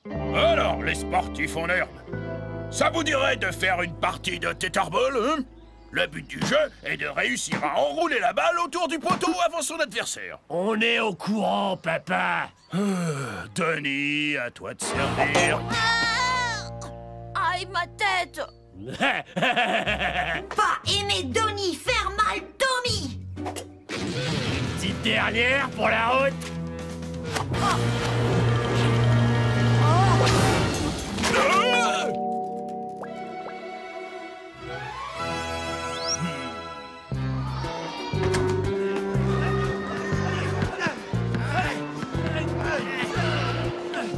Alors, les sportifs en herbe, ça vous dirait de faire une partie de tetherball, hein? Le but du jeu est de réussir à enrouler la balle autour du poteau avant son adversaire. On est au courant, papa. Denis, à toi de servir. Aïe, ma tête! Pas aimer Donnie faire mal Tommy! Petite dernière pour la route.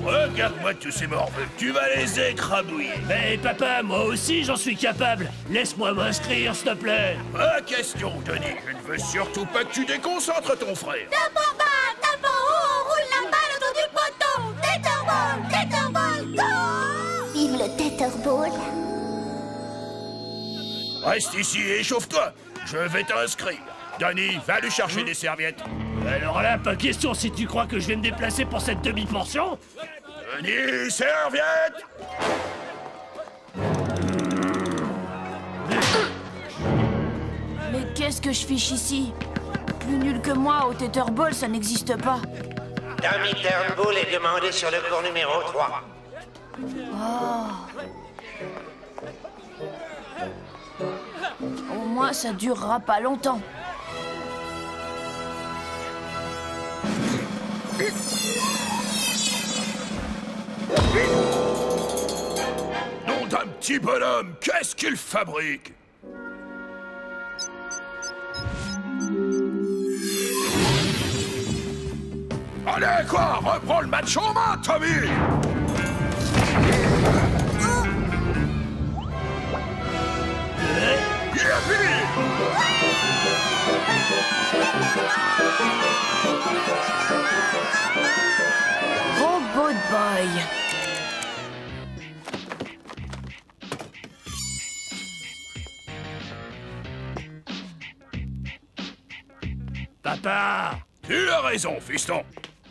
Regarde-moi tous ces morveux, tu vas les écrabouiller. Mais papa, moi aussi j'en suis capable. Laisse-moi m'inscrire, s'il te plaît. Pas question, Denis. Je ne veux surtout pas que tu déconcentres ton frère. Tape en bas, tape en haut, on roule la balle autour du poteau! Tetherball, go! Vive le tetherball! Reste ici et échauffe-toi. Je vais t'inscrire. Denis, va lui chercher des serviettes. Alors là, pas question si tu crois que je vais me déplacer pour cette demi-portion. Denis, serviette! Mais qu'est-ce que je fiche ici? Plus nul que moi au tetherball, ça n'existe pas. Tommy Turnbull est demandé sur le cours numéro 3. Au moins, ça durera pas longtemps. Nom d'un petit bonhomme, qu'est-ce qu'il fabrique? Allez, quoi? Reprends le match en main, Tommy! Youpi! Robot Boy. Papa! Tu as raison, fiston.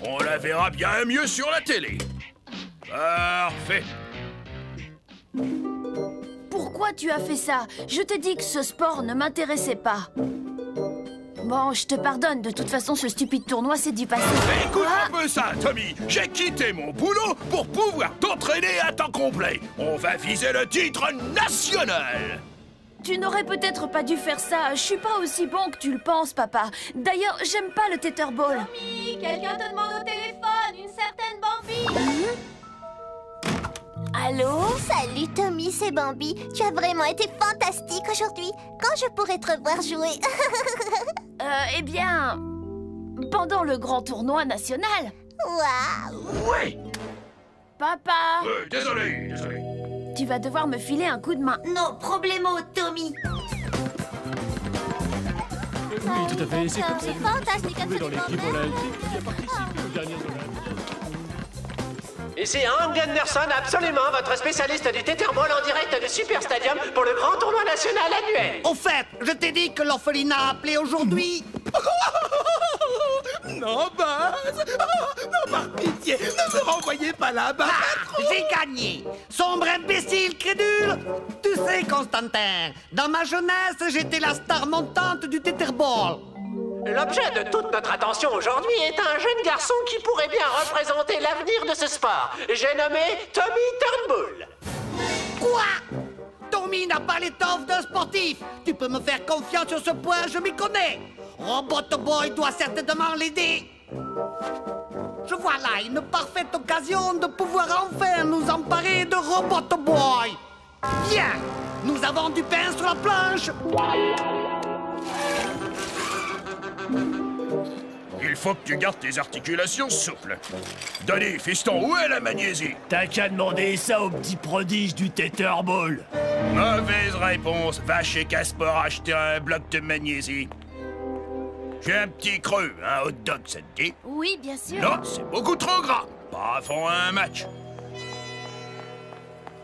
On la verra bien mieux sur la télé. Parfait. Pourquoi tu as fait ça? Je t'ai dit que ce sport ne m'intéressait pas. Bon, je te pardonne. De toute façon, ce stupide tournoi, c'est du passé. Écoute Quoi? un peu ça, Tommy. J'ai quitté mon boulot pour pouvoir t'entraîner à temps complet. On va viser le titre national. Tu n'aurais peut-être pas dû faire ça. Je suis pas aussi bon que tu le penses, papa. D'ailleurs, j'aime pas le tetherball. Tommy, quelqu'un te demande au téléphone, une certaine Bambi! Allô? Salut Tommy, c'est Bambi. Tu as vraiment été fantastique aujourd'hui. Quand je pourrai te revoir jouer? Eh bien... pendant le grand tournoi national. Waouh! Oui. Papa, Désolé. tu vas devoir me filer un coup de main. No problemo, Tommy! Oui, tout à fait. C'est comme ça C'est que fantastique, vous dans absolument l'équipe merveilleux. olympique qui a participé aux dernières Olympiades. Ici Hank Gunderson, absolument, votre spécialiste du tetherball en direct du Super Stadium pour le grand tournoi national annuel. Au fait, je t'ai dit que l'orphelinat a appelé aujourd'hui. Non, Buzz! Non, par pitié, ne me renvoyez pas là-bas! J'ai gagné. Sombre imbécile crédule. Tu sais, Constantin, dans ma jeunesse, j'étais la star montante du tetherball. L'objet de toute notre attention aujourd'hui est un jeune garçon qui pourrait bien représenter l'avenir de ce sport. J'ai nommé Tommy Turnbull. Quoi? Tommy n'a pas l'étoffe d'un sportif. Tu peux me faire confiance sur ce point, je m'y connais. Robot Boy doit certainement l'aider. Je vois là une parfaite occasion de pouvoir enfin nous emparer de Robot Boy. Bien, nous avons du pain sur la planche. Il faut que tu gardes tes articulations souples. Denis, fiston, où est la magnésie? T'as qu'à demander ça au petit prodige du tetherball. Mauvaise réponse. Va chez Caspar acheter un bloc de magnésie. J'ai un petit creux, un hot dog, ça te dit? Oui, bien sûr. Non, c'est beaucoup trop gras. Pas avant un match.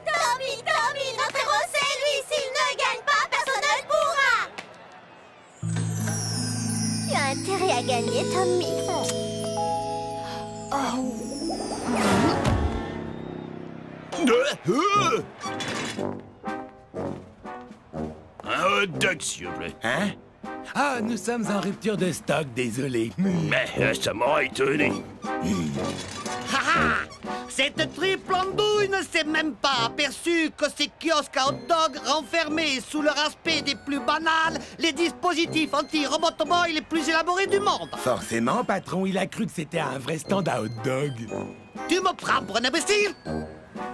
Tommy, notre héros, c'est lui. S'il ne gagne pas, personne ne le pourra. Tu as intérêt à gagner, Tommy. Un hot dog, s'il vous plaît. Hein? Ah, nous sommes en rupture de stock, désolé. Mais ça m'aurait étonné. Cette triple andouille ne s'est même pas aperçue que ces kiosques à hot dog renfermaient sous leur aspect des plus banals les dispositifs anti-Robot Boy les plus élaborés du monde. Forcément, patron, il a cru que c'était un vrai stand à hot dog. Tu me prends pour un imbécile?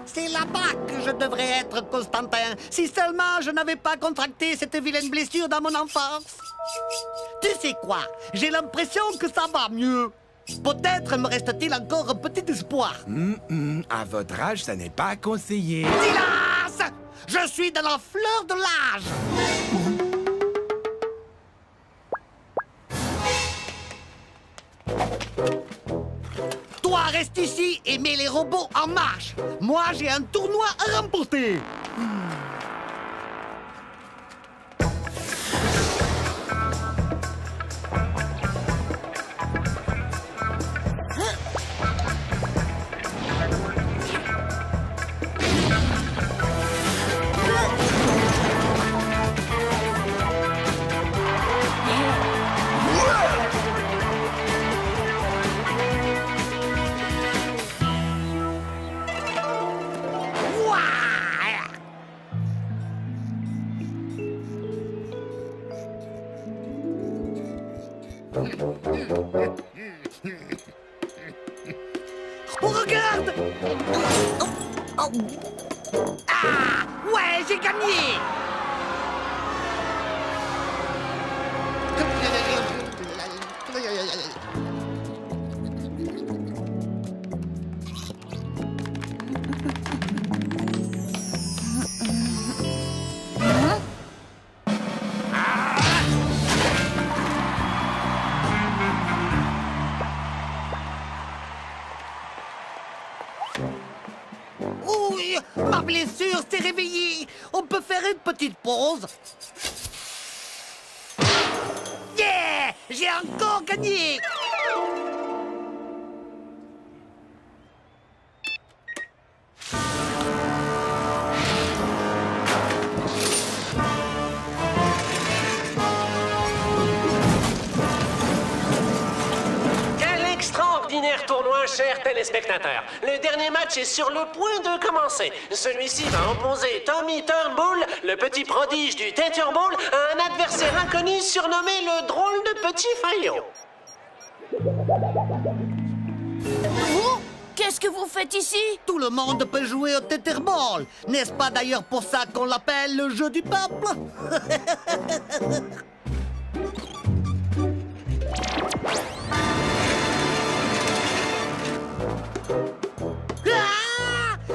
C'est là-bas que je devrais être, Constantin. Si seulement je n'avais pas contracté cette vilaine blessure dans mon enfance. Tu sais quoi? J'ai l'impression que ça va mieux. Peut-être me reste-t-il encore un petit espoir. À votre âge, ça n'est pas conseillé. Silence! Je suis dans la fleur de l'âge. Toi, reste ici et mets les robots en marche. Moi, j'ai un tournoi à remporter. Oh, regarde! Ah! Ouais, j'ai gagné! Oui, ma blessure s'est réveillée. On peut faire une petite pause. Yeah! J'ai encore gagné! Tournoi, chers téléspectateurs. Le dernier match est sur le point de commencer. Celui-ci va opposer Tommy Turnbull, le petit prodige du Tetherball, à un adversaire inconnu surnommé le drôle de petit faillot. Vous? Qu'est-ce que vous faites ici? Tout le monde peut jouer au Tetherball. N'est-ce pas d'ailleurs pour ça qu'on l'appelle le jeu du peuple?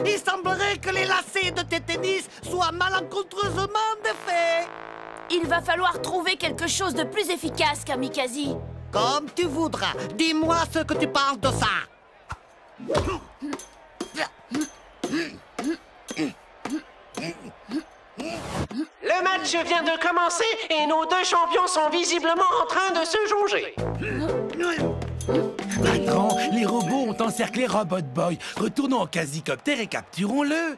Il semblerait que les lacets de tes tennis soient malencontreusement défaits. Il va falloir trouver quelque chose de plus efficace, Kamikaze. Comme tu voudras. Dis-moi ce que tu penses de ça. Le match vient de commencer et nos deux champions sont visiblement en train de se jauger. Patron, les robots ont encerclé Robot Boy. Retournons en quasicoptère et capturons-le.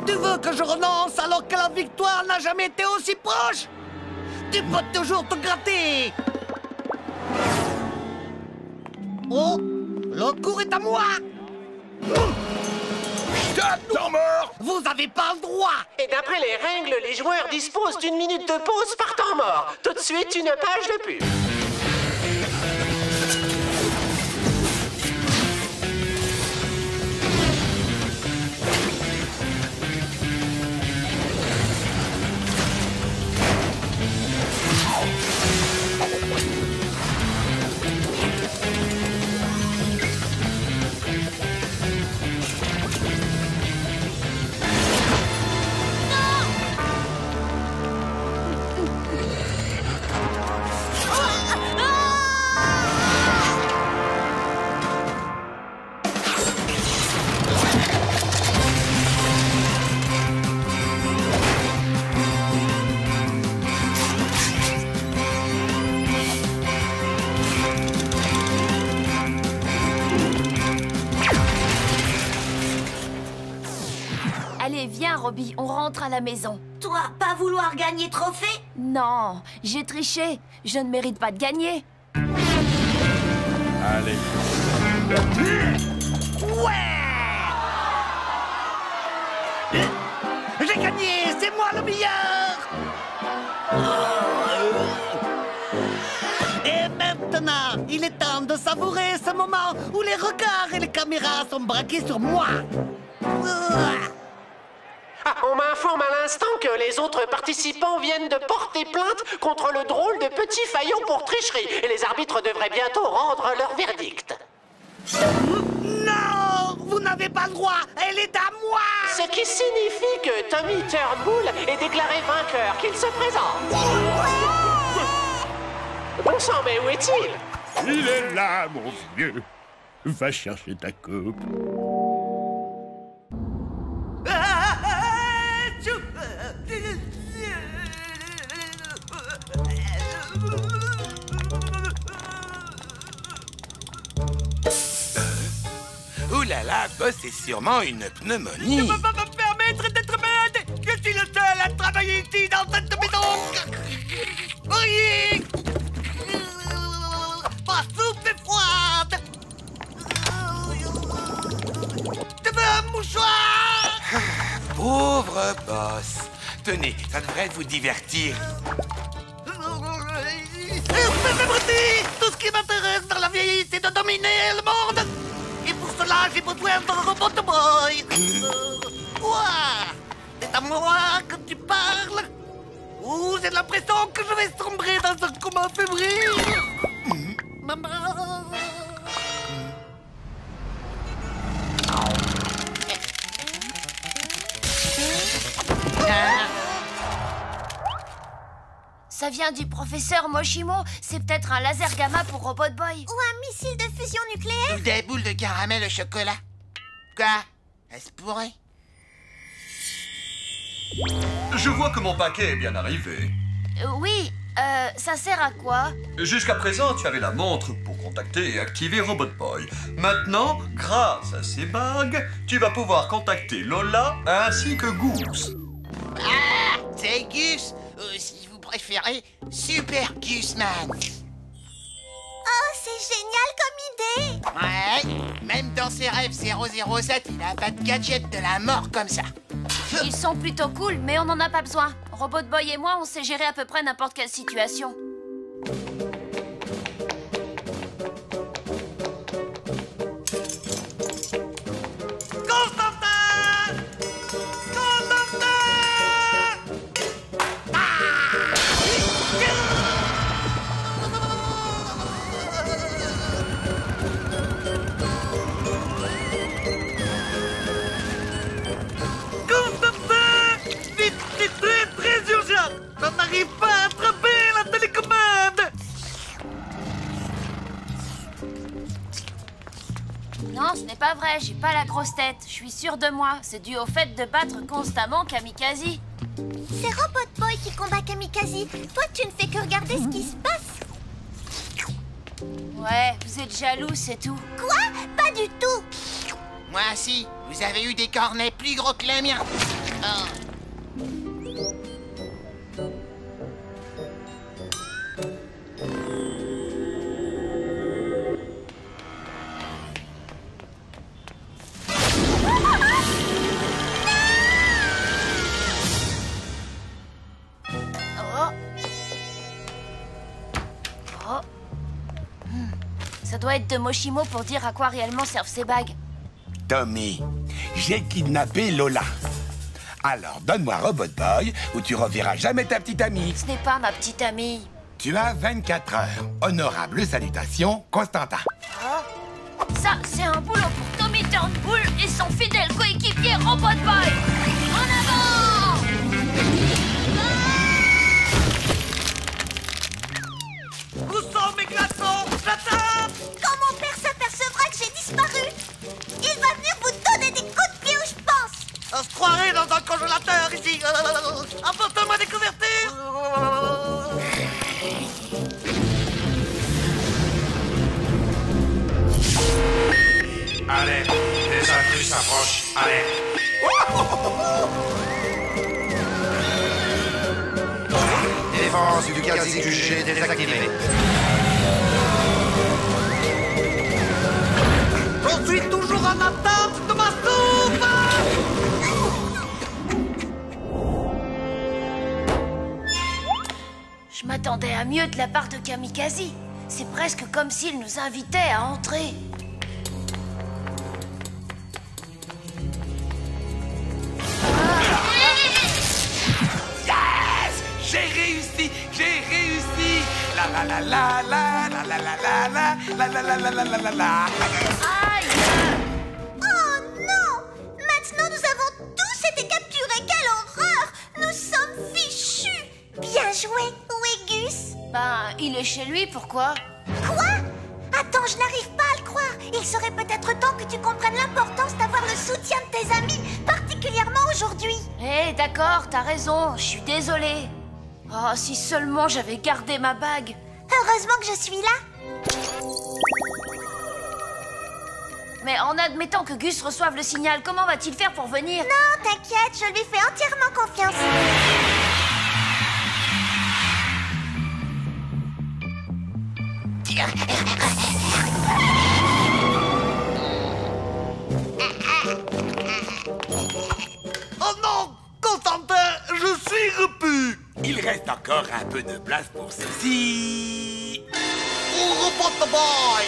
Tu veux que je renonce alors que la victoire n'a jamais été aussi proche? Tu peux toujours te gratter. Oh, le cours est à moi. Stop, temps mort! Vous avez pas le droit. Et d'après les règles, les joueurs disposent d'une minute de pause par temps mort. Tout de suite, une page de pub. Allez, viens, Robbie, on rentre à la maison. Toi, pas vouloir gagner trophée? Non, j'ai triché. Je ne mérite pas de gagner. Allez. Ouais! J'ai gagné! C'est moi le meilleur! Et maintenant, il est temps de savourer ce moment où les regards et les caméras sont braqués sur moi. Ah, on m'informe à l'instant que les autres participants viennent de porter plainte contre le drôle de petit faillon pour tricherie. Et les arbitres devraient bientôt rendre leur verdict. Non! Vous n'avez pas le droit! Elle est à moi! Ce qui signifie que Tommy Turnbull est déclaré vainqueur, qu'il se présente. Bon sang, mais où est-il? Il est là, mon vieux. Va chercher ta coupe. Ouh là là, boss, c'est sûrement une pneumonie. Je ne peux pas me permettre d'être malade! Je suis le seul à travailler ici dans cette maison! Oui! Ma soupe est froide! Je veux un mouchoir! Pauvre boss. Tenez, ça devrait vous divertir. Tout ce qui m'intéresse dans la vie, c'est de dominer le monde! Et pour cela, j'ai besoin d'un robot de boy! Quoi? C'est à moi que tu parles? Ou j'ai l'impression que je vais sombrer dans un coma fébrile? Maman! Ça vient du professeur Moshimo. C'est peut-être un laser gamma pour Robot Boy. Ou un missile de fusion nucléaire? Ou des boules de caramel au chocolat. Quoi? Est-ce pourrait? Je vois que mon paquet est bien arrivé. Oui, ça sert à quoi? Jusqu'à présent, tu avais la montre pour contacter et activer Robot Boy. Maintenant, grâce à ces bagues, tu vas pouvoir contacter Lola ainsi que Goose. Ah! C'est Gus! Si vous préférez, Super Gusman. Oh, c'est génial comme idée! Ouais, même dans ses rêves 007, il a pas de gadget de la mort comme ça. Ils sont plutôt cool, mais on n'en a pas besoin. Robot Boy et moi, on sait gérer à peu près n'importe quelle situation. On n'arrive pas à attraper la télécommande! Non, ce n'est pas vrai, j'ai pas la grosse tête. Je suis sûre de moi. C'est dû au fait de battre constamment Kamikaze. C'est Robot Boy qui combat Kamikaze. Toi, tu ne fais que regarder ce qui se passe. Ouais, vous êtes jaloux, c'est tout. Quoi? Pas du tout! Moi aussi, vous avez eu des cornets plus gros que les miens. Oh. Ça doit être de Moshimo pour dire à quoi réellement servent ces bagues. Tommy, j'ai kidnappé Lola. Alors, donne-moi Robot Boy ou tu reverras jamais ta petite amie. Ce n'est pas ma petite amie. Tu as 24 heures. Honorable salutation, Constantin. Ça, c'est un boulot pour Tommy Turnbull et son fidèle coéquipier Robot Boy. En avant! Où sont mes glaçons? J'attends! Quand mon père s'apercevra que j'ai disparu, il va venir vous donner des coups de pied où je pense! On se croirait dans un congélateur ici! Apporte-moi des couvertures! Allez, les intrus s'approchent. Allez. puissance du quasi-QG désactivée. Je suis toujours en attente de ma soupe. Je m'attendais à mieux de la part de Kamikaze. C'est presque comme s'il nous invitait à entrer. Yes! J'ai réussi! J'ai réussi! La la la la la la la la la la la la la la la la la. Aïe! Oh non! Maintenant, nous avons tous été capturés. Quelle horreur! Nous sommes fichus. Bien joué. Où est Gus? Ben, il est chez lui, pourquoi? Quoi? Attends, je n'arrive pas à le croire. Il serait peut-être temps que tu comprennes l'importance d'avoir le soutien de tes amis, particulièrement aujourd'hui. Eh, d'accord, t'as raison, je suis désolée. Oh, si seulement j'avais gardé ma bague. Heureusement que je suis là. Mais en admettant que Gus reçoive le signal, comment va-t-il faire pour venir? Non, t'inquiète, je lui fais entièrement confiance. Oh non! Constantin, je suis repu. Il reste encore un peu de place pour ceci. Oh, Robot Boy!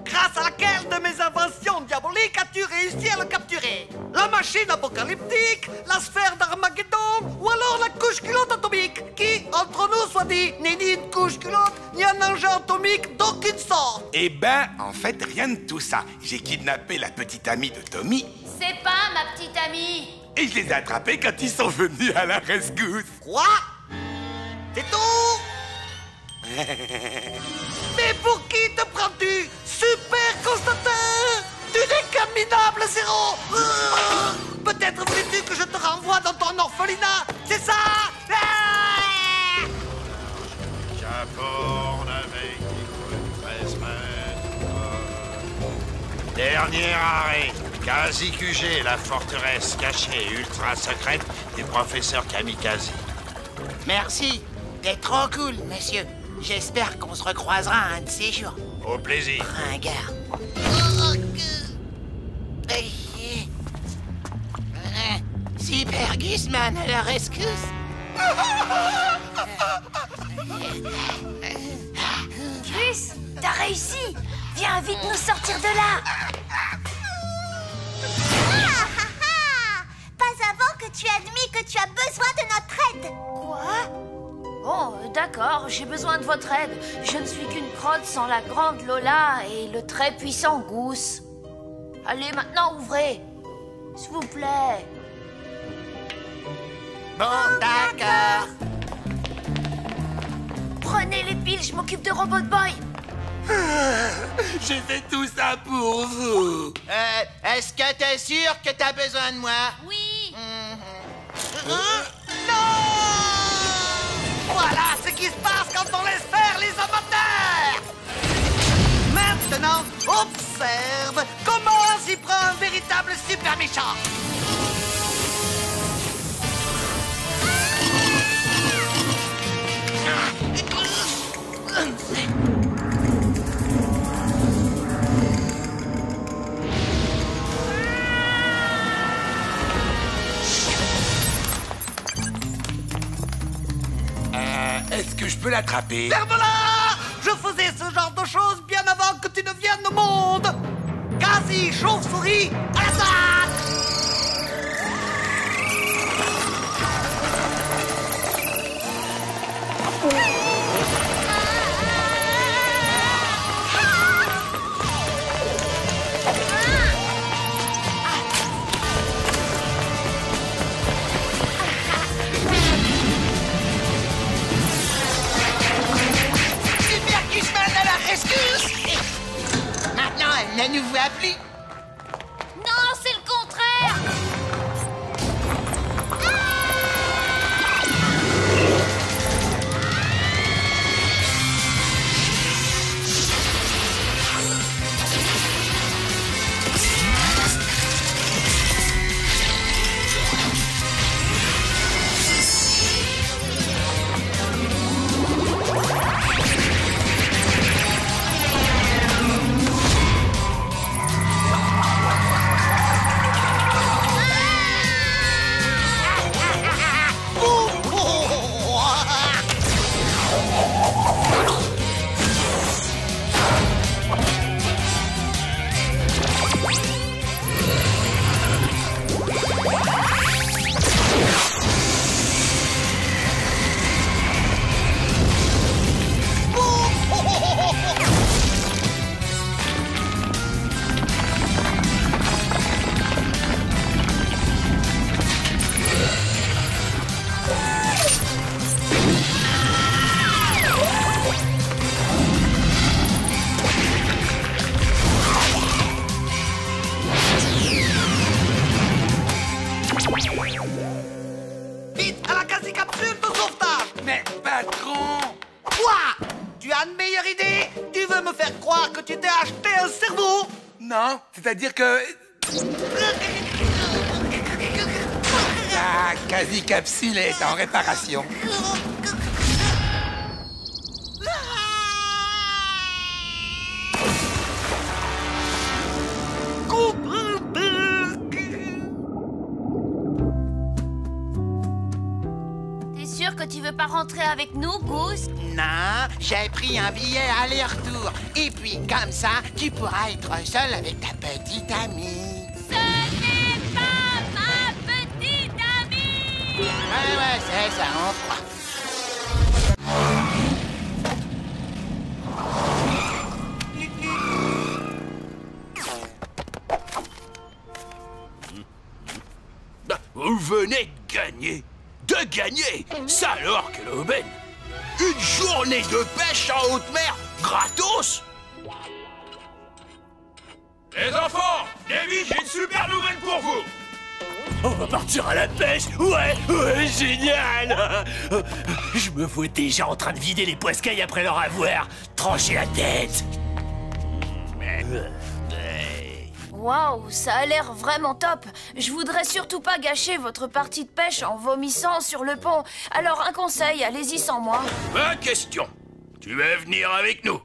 Grâce à laquelle de mes inventions diaboliques as-tu réussi à le capturer? La machine apocalyptique, la sphère d'Armageddon ou alors la couche culotte atomique qui, entre nous soit dit, n'est ni une couche culotte ni un engin atomique d'aucune sorte. Eh ben, en fait, rien de tout ça. J'ai kidnappé la petite amie de Tommy C'est pas ma petite amie. et je les ai attrapés quand ils sont venus à la rescousse. Quoi? C'est tout? Mais pour qui te prends-tu? Super Constantin! Tu n'es qu'un minable zéro! Peut-être voulais-tu que je te renvoie dans ton orphelinat? C'est ça? J'apporte avec 13 mètres. Dernier arrêt. Quasi-QG, la forteresse cachée ultra secrète du professeur Kamikaze. Merci. T'es trop cool, monsieur. J'espère qu'on se recroisera un de ces jours. Au plaisir. Ringard. Super Gusman à la rescousse. Gus, t'as réussi. Viens vite nous sortir de là. Pas avant que tu admis que tu as besoin de notre aide. Quoi? Bon, d'accord, j'ai besoin de votre aide. Je ne suis qu'une crotte sans la grande Lola et le très puissant Goose. Allez, maintenant, ouvrez. S'il vous plaît. Bon, d'accord. Prenez les piles, je m'occupe de Robot Boy. J'ai fait tout ça pour vous. Est-ce que t'es sûr que t'as besoin de moi? Oui. Non! Voilà ce qui se passe quand on laisse faire les amateurs! Maintenant, observe comment s'y prend un véritable super méchant! Est-ce que je peux l'attraper? Vers de là! Je faisais ce genre de choses bien avant que tu ne viennes au monde! Quasi chauve-souris à l'attaque! Maintenant, elle ne nous voit plus. Non, c'est le contraire. patron! Quoi? Tu as une meilleure idée? Tu veux me faire croire que tu t'es acheté un cerveau? Non, c'est-à-dire que... La quasi-capsule est en réparation. T'es sûr que tu veux pas rentrer avec nous, Goose? Non, j'ai pris un billet aller-retour. Et puis, comme ça, tu pourras être seul avec ta petite amie. Ce n'est pas ma petite amie! Ouais, c'est ça, on croit. Vous venez de gagner. De gagner? Ça alors que l'aubaine. Une journée de pêche en haute mer, gratos. Les enfants, Davy, j'ai une super nouvelle pour vous. On va partir à la pêche. Ouais, génial. Je me vois déjà en train de vider les poiscailles après leur avoir tranché la tête. Waouh, ça a l'air vraiment top. Je voudrais surtout pas gâcher votre partie de pêche en vomissant sur le pont. Alors un conseil, allez-y sans moi. Ma question. Tu veux venir avec nous?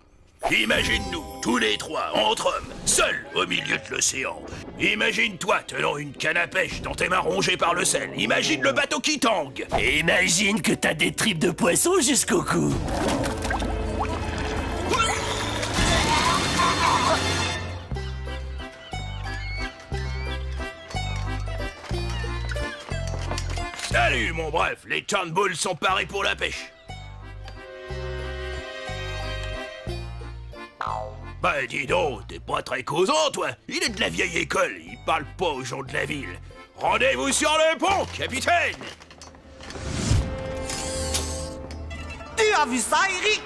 Imagine-nous, tous les trois, entre hommes, seuls au milieu de l'océan. Imagine-toi tenant une canne à pêche dont tes mains rongées par le sel. Imagine le bateau qui tangue. Et imagine que t'as des tripes de poisson jusqu'au cou. Salut, mon bref, les turnbulls sont parés pour la pêche. Bah dis donc, t'es pas très causant, toi. Il est de la vieille école, il parle pas aux gens de la ville. Rendez-vous sur le pont, capitaine. Tu as vu ça, Eric?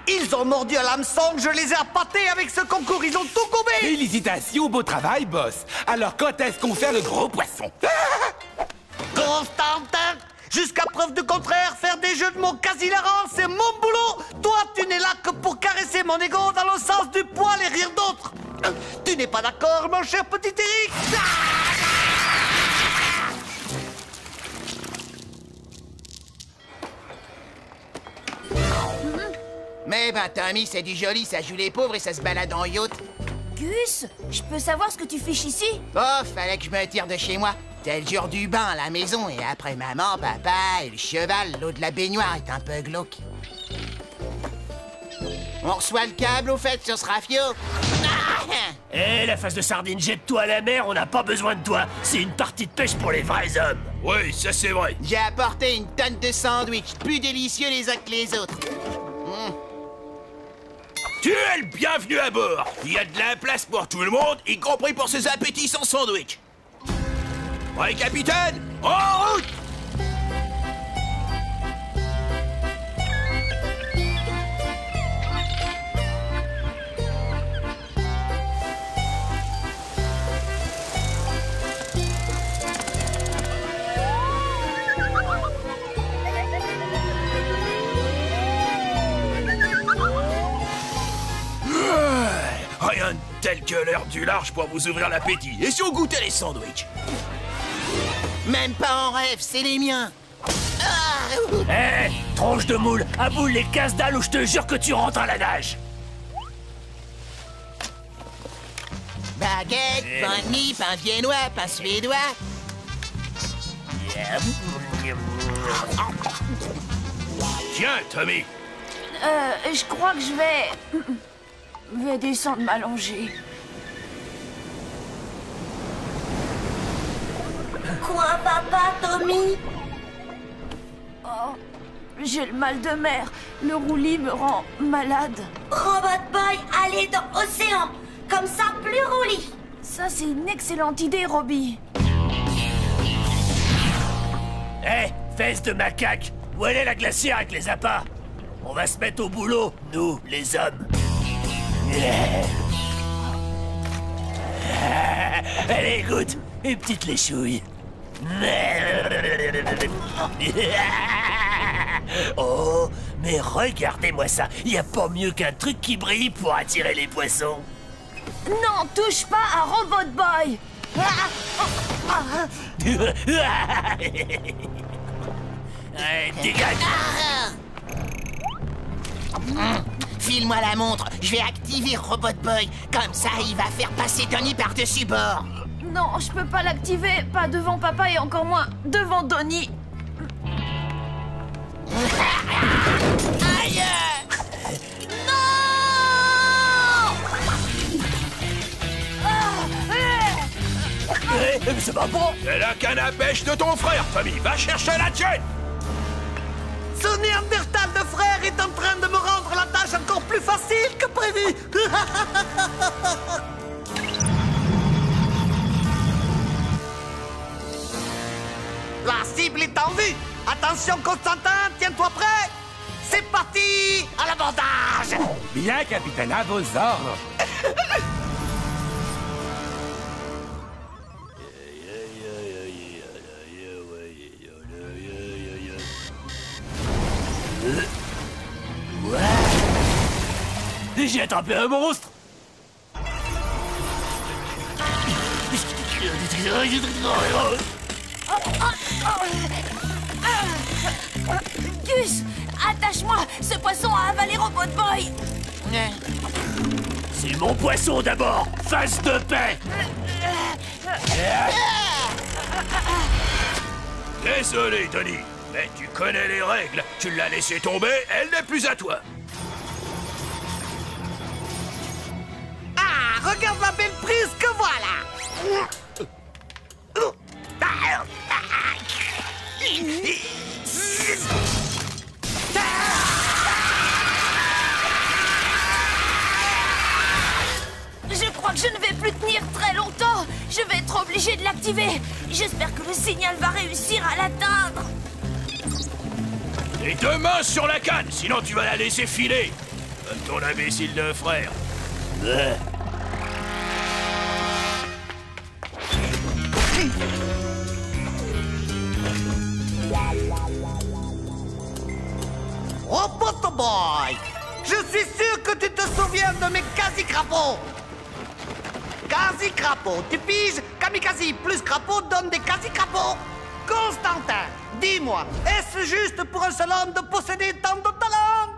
Ils ont mordu à l'hameçon, je les ai appâtés avec ce concours, ils ont tout gobé! Félicitations, beau travail, boss. Alors quand est-ce qu'on fait le gros poisson? Constantin, jusqu'à preuve de contraire, faire des jeux de mots quasi hilarants, c'est mon boulot. Toi, tu n'es là que pour caresser mon ego dans le sens du poil et rire d'autres. Tu n'es pas d'accord, mon cher petit Eric? Mais ben, Tommy, c'est du joli, ça joue les pauvres et ça se balade en yacht. Gus, je peux savoir ce que tu fiches ici? Oh, fallait que je me tire de chez moi. C'est le jour du bain à la maison et après maman, papa et le cheval, l'eau de la baignoire est un peu glauque. On reçoit le câble au fait sur ce rafio. Eh, la face de sardine, jette-toi à la mer, on n'a pas besoin de toi. C'est une partie de pêche pour les vrais hommes. Oui, ça c'est vrai. J'ai apporté une tonne de sandwichs, plus délicieux les uns que les autres. Tu es le bienvenu à bord. Il y a de la place pour tout le monde, y compris pour ces appétissants sandwichs. Ouais, capitaine, en route! Rien de tel que l'heure du large pour vous ouvrir l'appétit. Et si on goûtait les sandwichs? Même pas en rêve, c'est les miens. Eh, tronche de moule, aboule les casse-dalles ou je te jure que tu rentres à la nage. Baguette, pain de mie, pain viennois, pain suédois. Tiens, Tommy. Je crois que je vais descendre m'allonger. Quoi, papa, Tommy? Oh, j'ai le mal de mer. Le roulis me rend malade. Robot Boy, allez dans l'océan. Comme ça, plus roulis. Ça, c'est une excellente idée, Robbie. Eh, fesses de macaque, où elle est la glacière avec les appâts? On va se mettre au boulot, nous, les hommes. Allez, écoute, une petite léchouille. Oh, Mais regardez-moi ça, y a pas mieux qu'un truc qui brille pour attirer les poissons. Non, touche pas à Robot Boy. Allez, dégage. File-moi la montre, je vais activer Robot Boy. Comme ça, il va faire passer Donnie par-dessus bord. Non, je peux pas l'activer, pas devant papa et encore moins devant Donnie. Aïe! C'est pas bon. C'est la canne à pêche de ton frère, Tommy. Va chercher la tienne. Ce Néandertal de frère est en train de me rendre la tâche encore plus facile que prévu. La cible est en vue. Attention, Constantin, tiens-toi prêt. C'est parti, à l'abordage. Bien, capitaine, à vos ordres. J'ai attrapé un monstre. Gus, attache-moi. Ce poisson a avalé Robot Boy. C'est mon poisson d'abord. Face de paix. Désolé, Tony, mais tu connais les règles. Tu l'as laissé tomber, elle n'est plus à toi. Ah, regarde la belle prise que voilà. Je crois que je ne vais plus tenir très longtemps. Je vais être obligé de l'activer. J'espère que le signal va réussir à l'atteindre. Et deux mains sur la canne, sinon tu vas la laisser filer. Comme ton imbécile de frère. Robot Boy, je suis sûr que tu te souviens de mes quasi-crapauds. Quasi-crapauds, tu piges? Kamikaze plus crapaud donne des quasi-crapauds. Constantin, dis-moi, est-ce juste pour un seul homme de posséder tant de talent?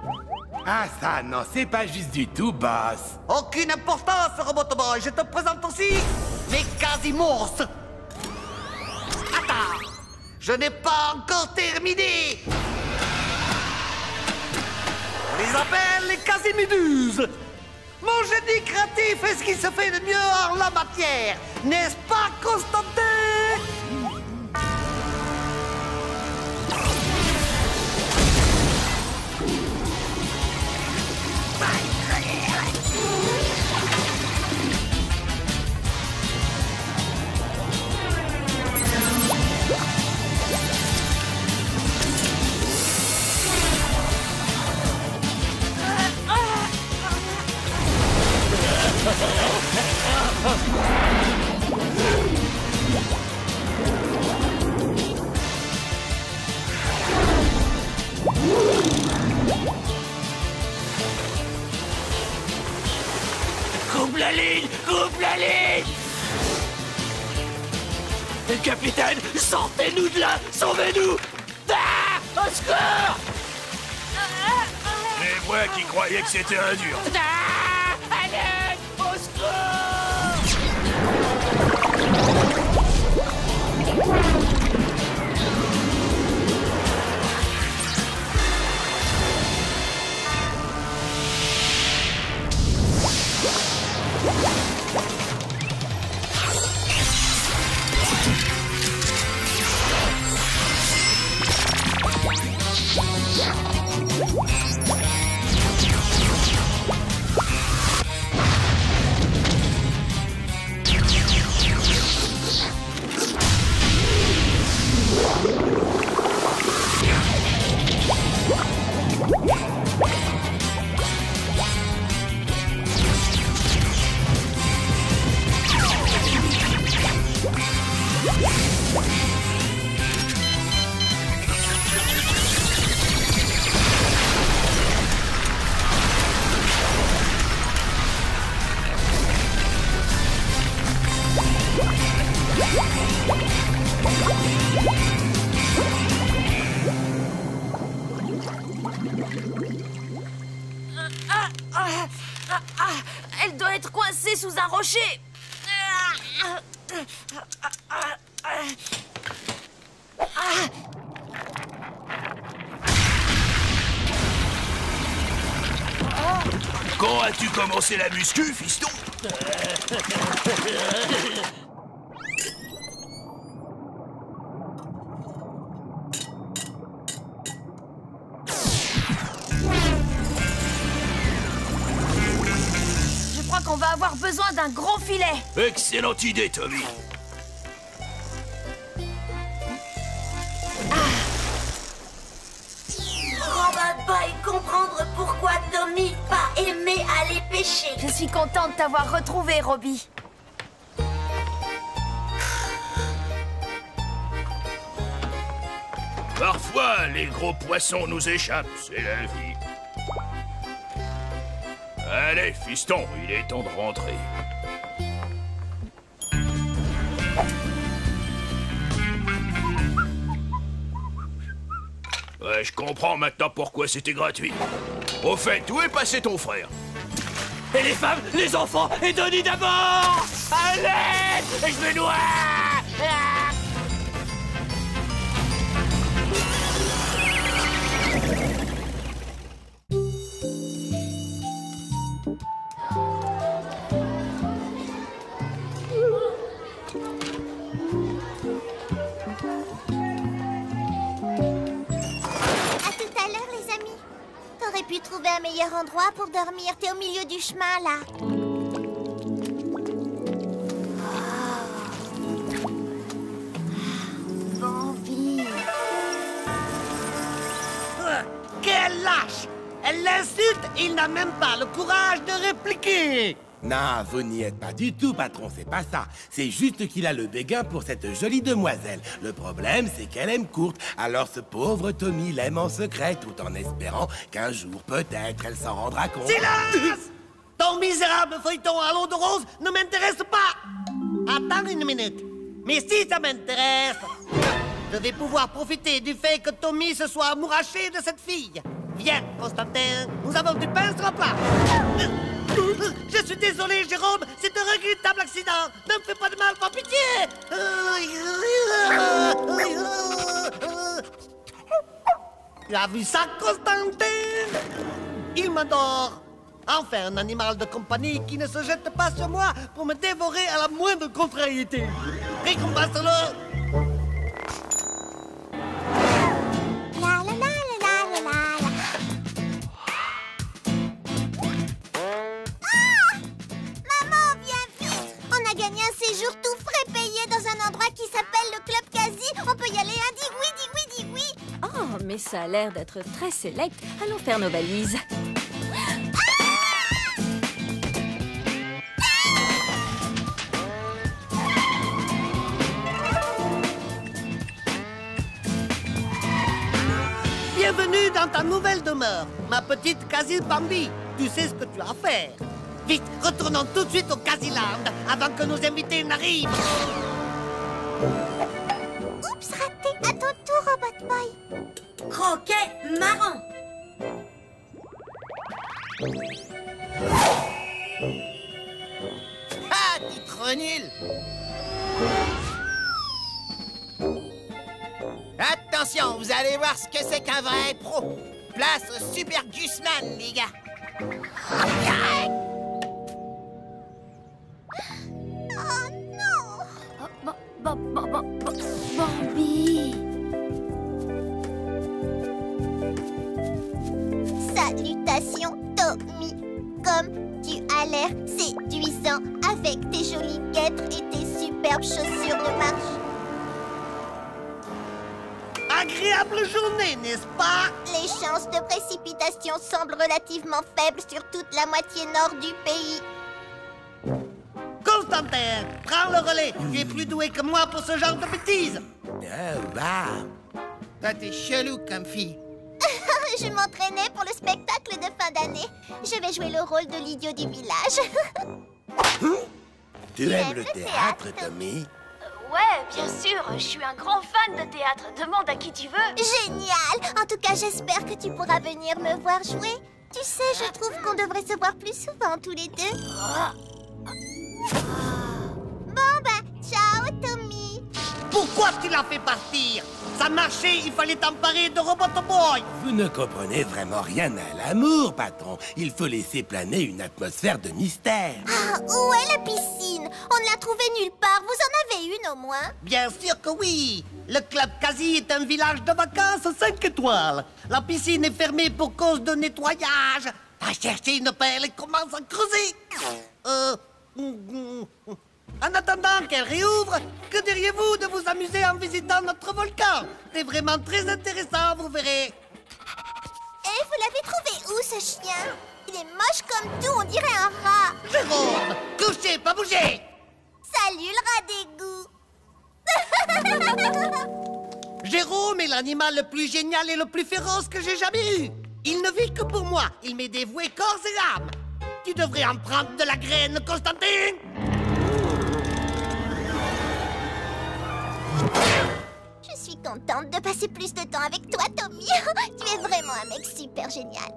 Ah ça, non, c'est pas juste du tout, boss. Aucune importance, Robot Boy, je te présente aussi mes quasi-monstres. Attends, je n'ai pas encore terminé. On les appelle les quasi-méduses. Mon génie créatif est ce qui se fait de mieux en la matière. N'est-ce pas, Constantin? Coupe la ligne! Coupe la ligne! Capitaine, sortez-nous de là! Sauvez-nous! Ah! Au secours! Les moi qui croyais que c'était un dur. Ah! Allez! Au secours! Elle doit être coincée sous un rocher. Quand as-tu commencé la muscu, fiston? Je crois qu'on va avoir besoin d'un gros filet. Excellente idée, Tommy. Robot Boy comprendre pourquoi Tommy pas aimé aller pêcher. Je suis contente de t'avoir retrouvé, Robbie. Parfois, les gros poissons nous échappent, c'est la vie. Allez, fiston, il est temps de rentrer. Ouais, je comprends maintenant pourquoi c'était gratuit. Au fait, où est passé ton frère? Et les femmes, les enfants, et Donnie d'abord! Allez! Je me noie! Pu trouver un meilleur endroit pour dormir. T'es au milieu du chemin, là. Bambi. Quelle lâche! Elle l'insulte et il n'a même pas le courage de répliquer. Non, vous n'y êtes pas du tout, patron, c'est pas ça. C'est juste qu'il a le béguin pour cette jolie demoiselle. Le problème, c'est qu'elle aime courte. Alors ce pauvre Tommy l'aime en secret, tout en espérant qu'un jour, peut-être, elle s'en rendra compte. Silence! Ton misérable feuilleton à l'eau de rose ne m'intéresse pas. Attends une minute. Mais si ça m'intéresse, je vais pouvoir profiter du fait que Tommy se soit amouraché de cette fille. Viens, Constantin, nous avons du pain sur le plat. Je suis désolé, Jérôme, c'est un regrettable accident. Ne me fais pas de mal, par pitié. Tu as vu ça, Constantin? Il m'adore. Enfin, un animal de compagnie qui ne se jette pas sur moi pour me dévorer à la moindre contrariété. Récompense-le. Séjour tout frais payé dans un endroit qui s'appelle le Club Quasi. On peut y aller, hein? Dis oui, dis oui, dis oui. Oh, mais ça a l'air d'être très sélect. Allons faire nos valises. Bienvenue dans ta nouvelle demeure, ma petite Quasi Bambi. Tu sais ce que tu as à faire. Vite, retournons tout de suite au Quasiland avant que nos invités n'arrivent. Oups, raté. À ton tour, Robot Boy. Croquet marrant. Ah, titre nul. Attention, vous allez voir ce que c'est qu'un vrai pro. Place au Super Gusman, les gars. Oh non! Bambi! Salutations, Tommy. Comme tu as l'air séduisant avec tes jolies guêtres et tes superbes chaussures de marche. Agréable journée, n'est-ce pas? Les chances de précipitation semblent relativement faibles sur toute la moitié nord du pays. Constantin, prends le relais. Tu es plus doué que moi pour ce genre de bêtises. Toi, t'es chelou comme fille. Je m'entraînais pour le spectacle de fin d'année. Je vais jouer le rôle de l'idiot du village. Tu aimes le théâtre, Tommy? Ouais, bien sûr, je suis un grand fan de théâtre. Demande à qui tu veux. Génial! En tout cas, j'espère que tu pourras venir me voir jouer. Tu sais, je trouve qu'on devrait se voir plus souvent tous les deux. Bon, ciao, Tommy. Pourquoi tu l'as fait partir? Ça marchait, il fallait t'emparer de Robot Boy. Vous ne comprenez vraiment rien à l'amour, patron. Il faut laisser planer une atmosphère de mystère. Ah, où est la piscine? On ne l'a trouvée nulle part. Vous en avez une au moins? Bien sûr que oui. Le Club Quasi est un village de vacances 5 étoiles. La piscine est fermée pour cause de nettoyage. Va chercher une pelle et commence à creuser. En attendant qu'elle réouvre, que diriez-vous de vous amuser en visitant notre volcan? C'est vraiment très intéressant, vous verrez. Et vous l'avez trouvé où, ce chien? Il est moche comme tout, on dirait un rat. Jérôme, couchez, pas bouger. Salut, le rat d'égout. Jérôme est l'animal le plus génial et le plus féroce que j'ai jamais eu. Il ne vit que pour moi. Il m'est dévoué corps et âme. Tu devrais en prendre de la graine, Constantine. Je suis contente de passer plus de temps avec toi, Tommy. Tu es vraiment un mec super génial.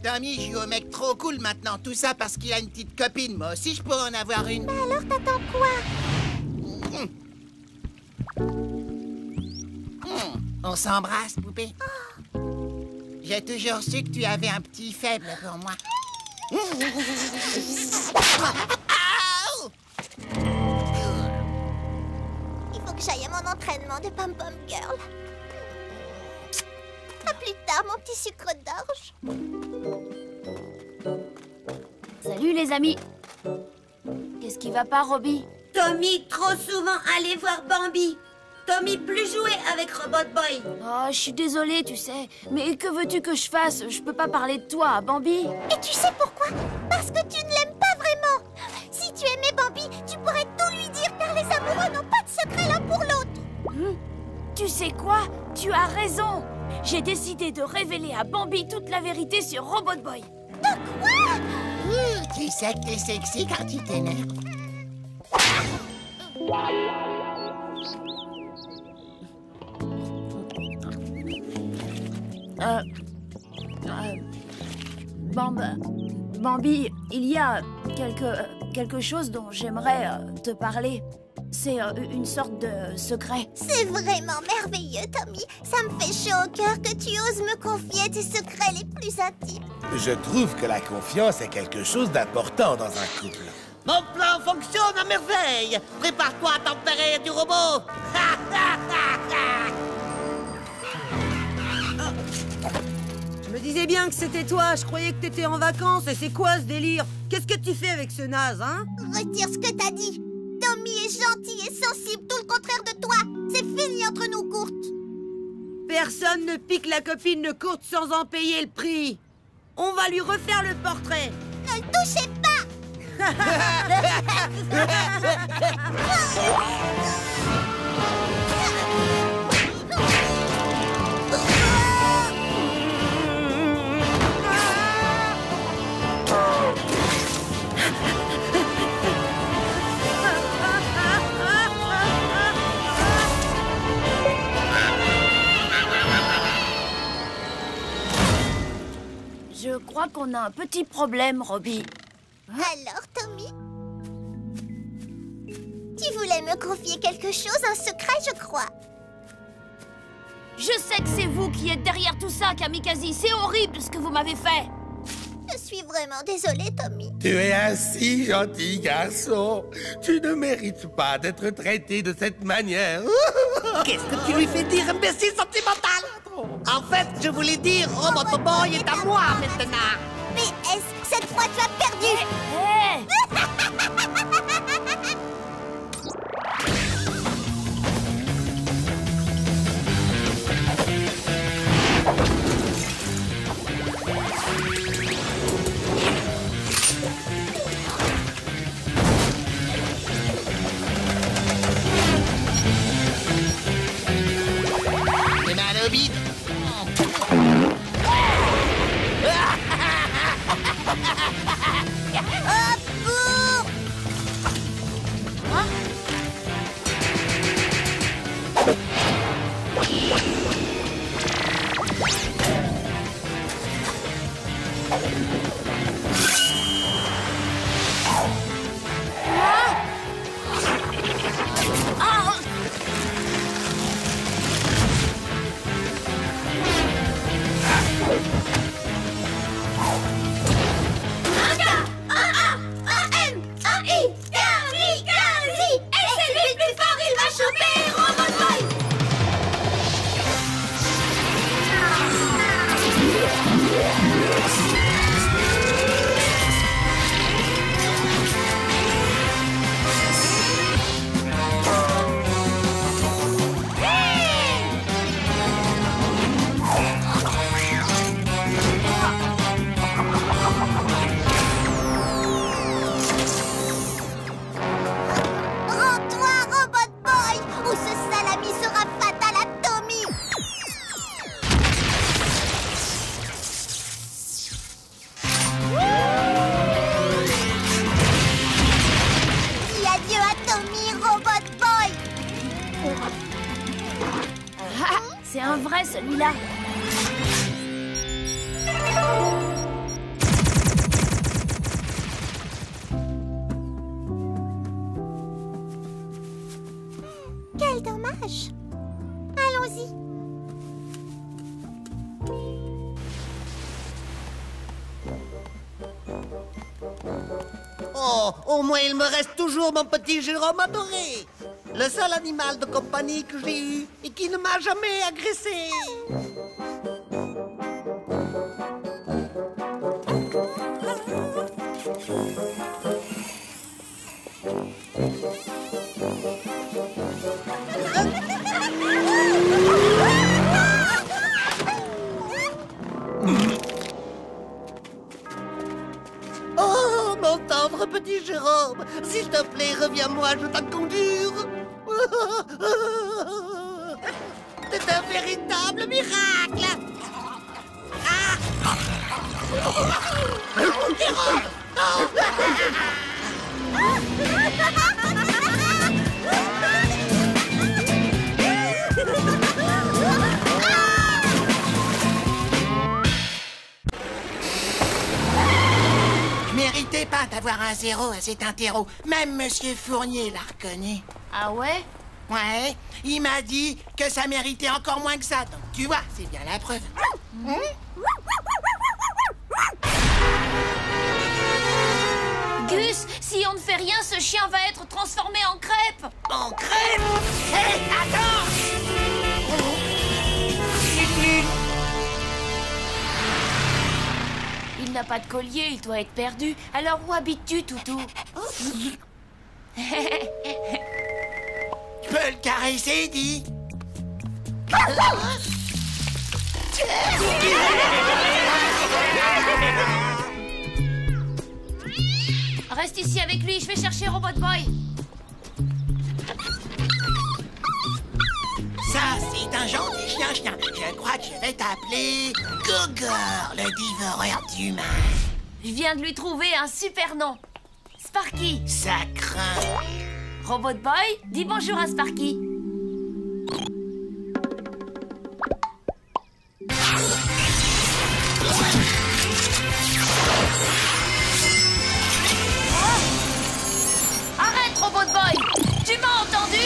Tommy joue au mec trop cool maintenant. Tout ça parce qu'il a une petite copine. Moi aussi, je pourrais en avoir une. Bah alors, t'attends quoi? On s'embrasse, poupée. J'ai toujours su que tu avais un petit faible pour moi. Il faut que j'aille à mon entraînement de pom-pom girl. À plus tard, mon petit sucre d'orge. Salut les amis. Qu'est-ce qui va pas, Robbie? Tommy, trop souvent aller voir Bambi. Tommy, plus jouer avec Robot Boy. Oh, je suis désolée, tu sais. Mais que veux-tu que je fasse? Je peux pas parler de toi à Bambi. Et tu sais pourquoi? Parce que tu ne l'aimes pas vraiment. Si tu aimais Bambi, tu pourrais tout lui dire car les amoureux n'ont pas de secret l'un pour l'autre. Tu sais quoi? Tu as raison. J'ai décidé de révéler à Bambi toute la vérité sur Robot Boy. De quoi? Tu sais que t'es sexy quand tu t'énerves. Bambi, il y a quelque chose dont j'aimerais te parler. C'est une sorte de secret. C'est vraiment merveilleux, Tommy. Ça me fait chaud au cœur que tu oses me confier tes secrets les plus intimes. Je trouve que la confiance est quelque chose d'important dans un couple. Mon plan fonctionne à merveille. Prépare-toi à tempérer du robot. Je me disais bien que c'était toi, je croyais que t'étais en vacances, et c'est quoi ce délire? Qu'est-ce que tu fais avec ce naze, hein? Retire ce que t'as dit. Tommy est gentil et sensible, tout le contraire de toi. C'est fini entre nous, Kurt. Personne ne pique la copine de Kurt sans en payer le prix. On va lui refaire le portrait. Ne le touchez pas. Je crois qu'on a un petit problème, Robbie. Alors, Tommy? Tu voulais me confier quelque chose, un secret, je crois. Je sais que c'est vous qui êtes derrière tout ça, Kamikaze. C'est horrible ce que vous m'avez fait. Je suis vraiment désolée, Tommy. Tu es un si gentil garçon. Tu ne mérites pas d'être traité de cette manière. Qu'est-ce que tu lui fais dire, imbécile sentimental? En fait, je voulais dire, Robot Boy est à moi maintenant. Mais est-ce que cette fois tu as perdu? Hey! T'es mal au bide. celui-là. Quel dommage. Allons-y. Oh, au moins il me reste toujours mon petit Jérôme adoré. Le seul animal de compagnie que j'ai eu et qui ne m'a jamais agressé. Oh, mon tendre petit Jérôme, s'il te plaît, reviens-moi, je t'en conjure. C'est un véritable miracle. Ah. Jérôme, non. Je méritais pas d'avoir un 0 à cet interro. Même Monsieur Fournier l'a reconnu. Ah ouais? Ouais, il m'a dit que ça méritait encore moins que ça. Donc tu vois, c'est bien la preuve. Gus, si on ne fait rien, ce chien va être transformé en crêpe. En crêpe? Hé, attends! Il n'a pas de collier, il doit être perdu. Alors où habites-tu, Toutou? Tu peux le caresser, dis. Reste ici avec lui, je vais chercher Robot Boy. Ça, c'est un gentil chien. Je crois que je vais t'appeler Gogor, le dévoreur d'humains. Je viens de lui trouver un super nom. Sparky. Ça craint. Robot Boy, dis bonjour à Sparky. Arrête, Robot Boy! Tu m'as entendu?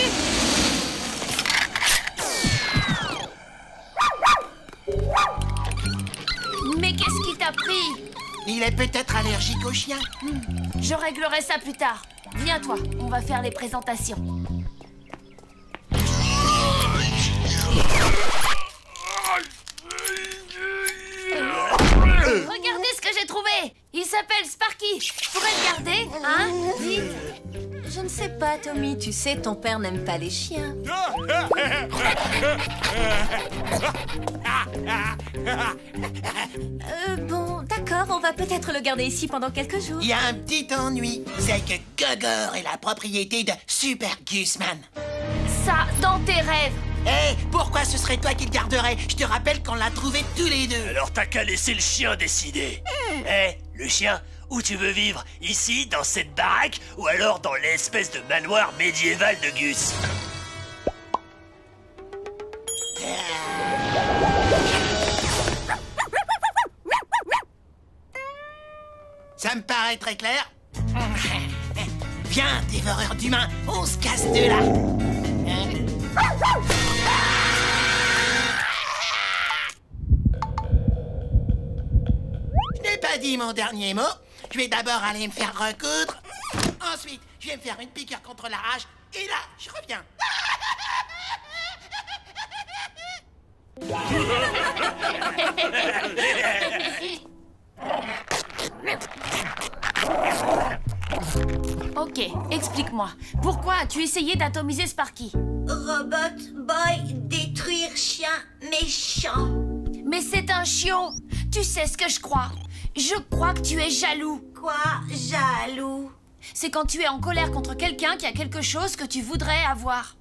Mais qu'est-ce qui t'a pris? Il est peut-être allergique aux chiens. Je réglerai ça plus tard. Viens, toi, on va faire les présentations. Regardez ce que j'ai trouvé! Il s'appelle Sparky. Je pourrais le garder, hein? Dites. Je ne sais pas, Tommy. Tu sais, ton père n'aime pas les chiens. Bon, d'accord, on va peut-être le garder ici pendant quelques jours. Il y a un petit ennui, c'est que Gogor est la propriété de Super Gusman. Ça, dans tes rêves. Hé, pourquoi ce serait toi qui le garderais? Je te rappelle qu'on l'a trouvé tous les deux. Alors t'as qu'à laisser le chien décider. Hé, le chien, où tu veux vivre? Ici, dans cette baraque, ou alors dans l'espèce de manoir médiéval de Gus? Ça me paraît très clair. Viens, dévoreur d'humains, on se casse de là. Je n'ai pas dit mon dernier mot. Je vais d'abord aller me faire recoudre. Ensuite, je vais me faire une piqûre contre la rage. Et là, je reviens. Ok, explique-moi. Pourquoi as-tu essayé d'atomiser Sparky? Robot Boy, détruire chien méchant. Mais c'est un chiot. Tu sais ce que je crois. Je crois que tu es jaloux. Quoi, jaloux? C'est quand tu es en colère contre quelqu'un qui a quelque chose que tu voudrais avoir.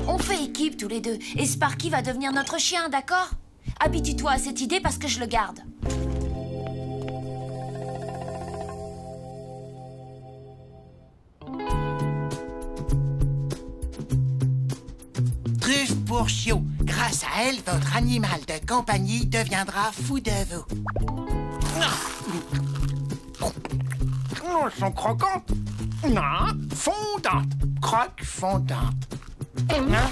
On fait équipe tous les deux, et Sparky va devenir notre chien, d'accord? Habitue-toi à cette idée parce que je le garde. Truffe pour chiot, Grâce à elle, votre animal de compagnie deviendra fou de vous. Oh, elles sont croquantes. Non, fondantes. Croque fondante. Non,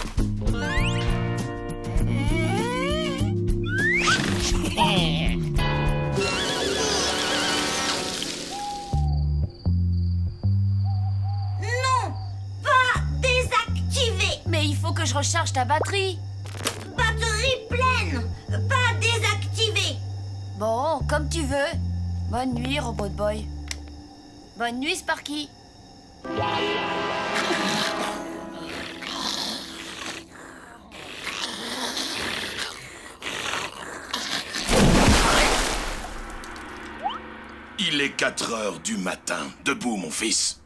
pas désactiver. Mais il faut que je recharge ta batterie. Batterie pleine, pas désactiver. Bon, comme tu veux. Bonne nuit, Robot Boy. Bonne nuit, Sparky. Il est 4 heures du matin. Debout, mon fils.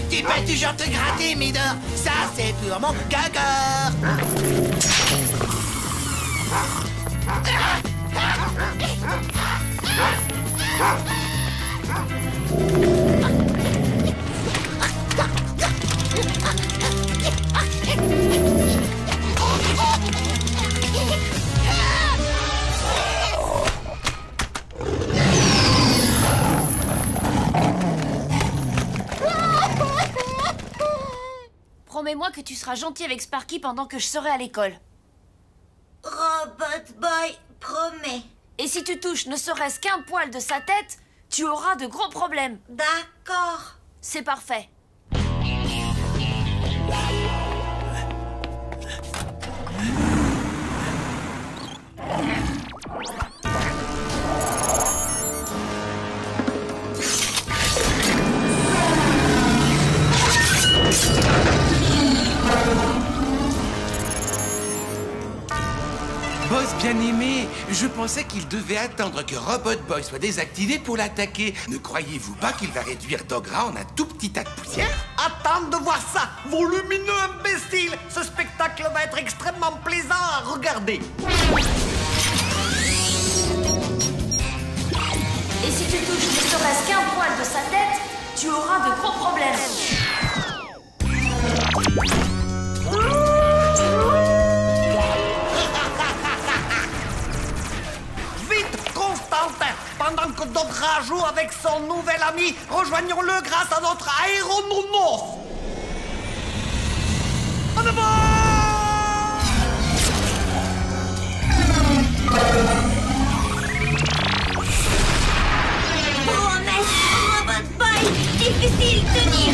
Tu peux toujours te gratter, Midor. Ça, c'est pour mon gaga. Promets-moi que tu seras gentil avec Sparky pendant que je serai à l'école. Robot Boy promet. Et si tu touches ne serait-ce qu'un poil de sa tête, tu auras de gros problèmes. D'accord. C'est parfait. Boss bien-aimé, je pensais qu'il devait attendre que Robot Boy soit désactivé pour l'attaquer. Ne croyez-vous pas qu'il va réduire Dogra en un tout petit tas de poussière? Attends de voir ça, volumineux imbécile. Ce spectacle va être extrêmement plaisant à regarder. Et si tu touches ne serait-ce qu'un poil de sa tête, tu auras de gros problèmes. Vite, Constantin. Pendant que Dogra joue avec son nouvel ami, rejoignons-le grâce à notre aéronaunos. En avant! Promesse, Robot Boy, difficile tenir.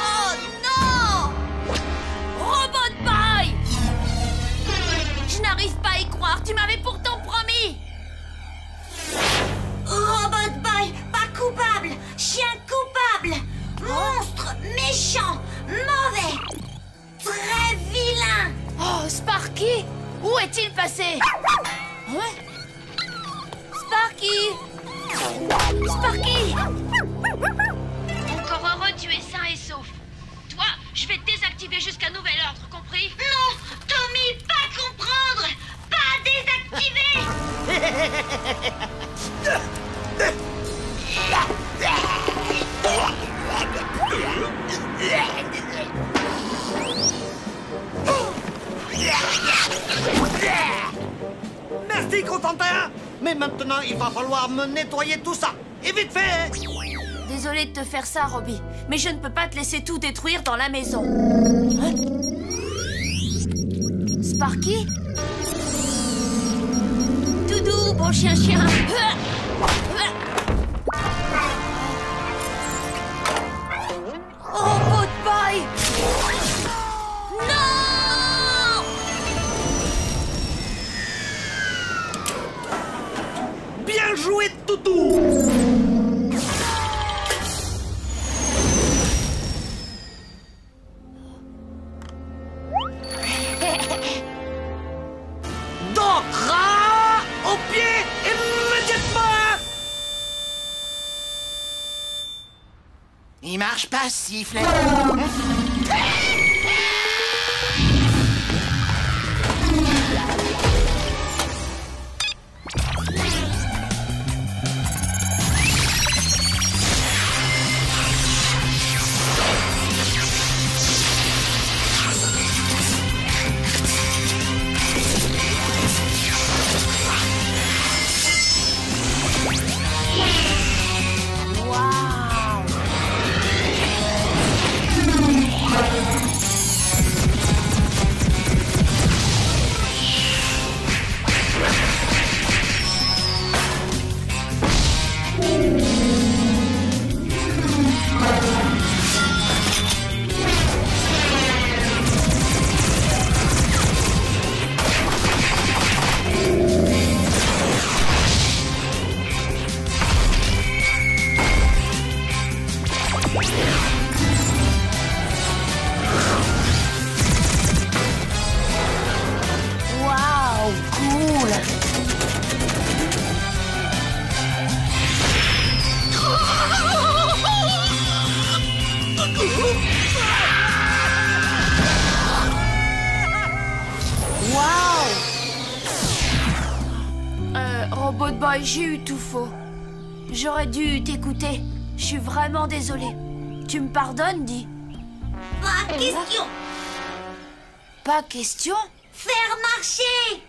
Oh non! Robot Boy! Je n'arrive pas à y croire, tu m'avais pourtant promis! Robot Boy, pas coupable. Chien coupable. Monstre méchant, mauvais, très vilain. Oh, Sparky! Où est-il passé? Ouais? Sparky! Sparky! Encore heureux, tu es sain et sauf. Toi, je vais te désactiver jusqu'à nouvel ordre, compris? Non, Tommy, pas comprendre. Pas désactiver. Merci, Constantin. Mais maintenant, il va falloir me nettoyer tout ça. Et vite fait. Désolé de te faire ça, Robbie, mais je ne peux pas te laisser tout détruire dans la maison. Hein? Sparky? Doudou, bon chien-chien. marche pas, siffle. Robot Boy, j'ai eu tout faux. J'aurais dû t'écouter. Je suis vraiment désolée. Tu me pardonnes, dis? Pas question. Pas question? Faire marcher.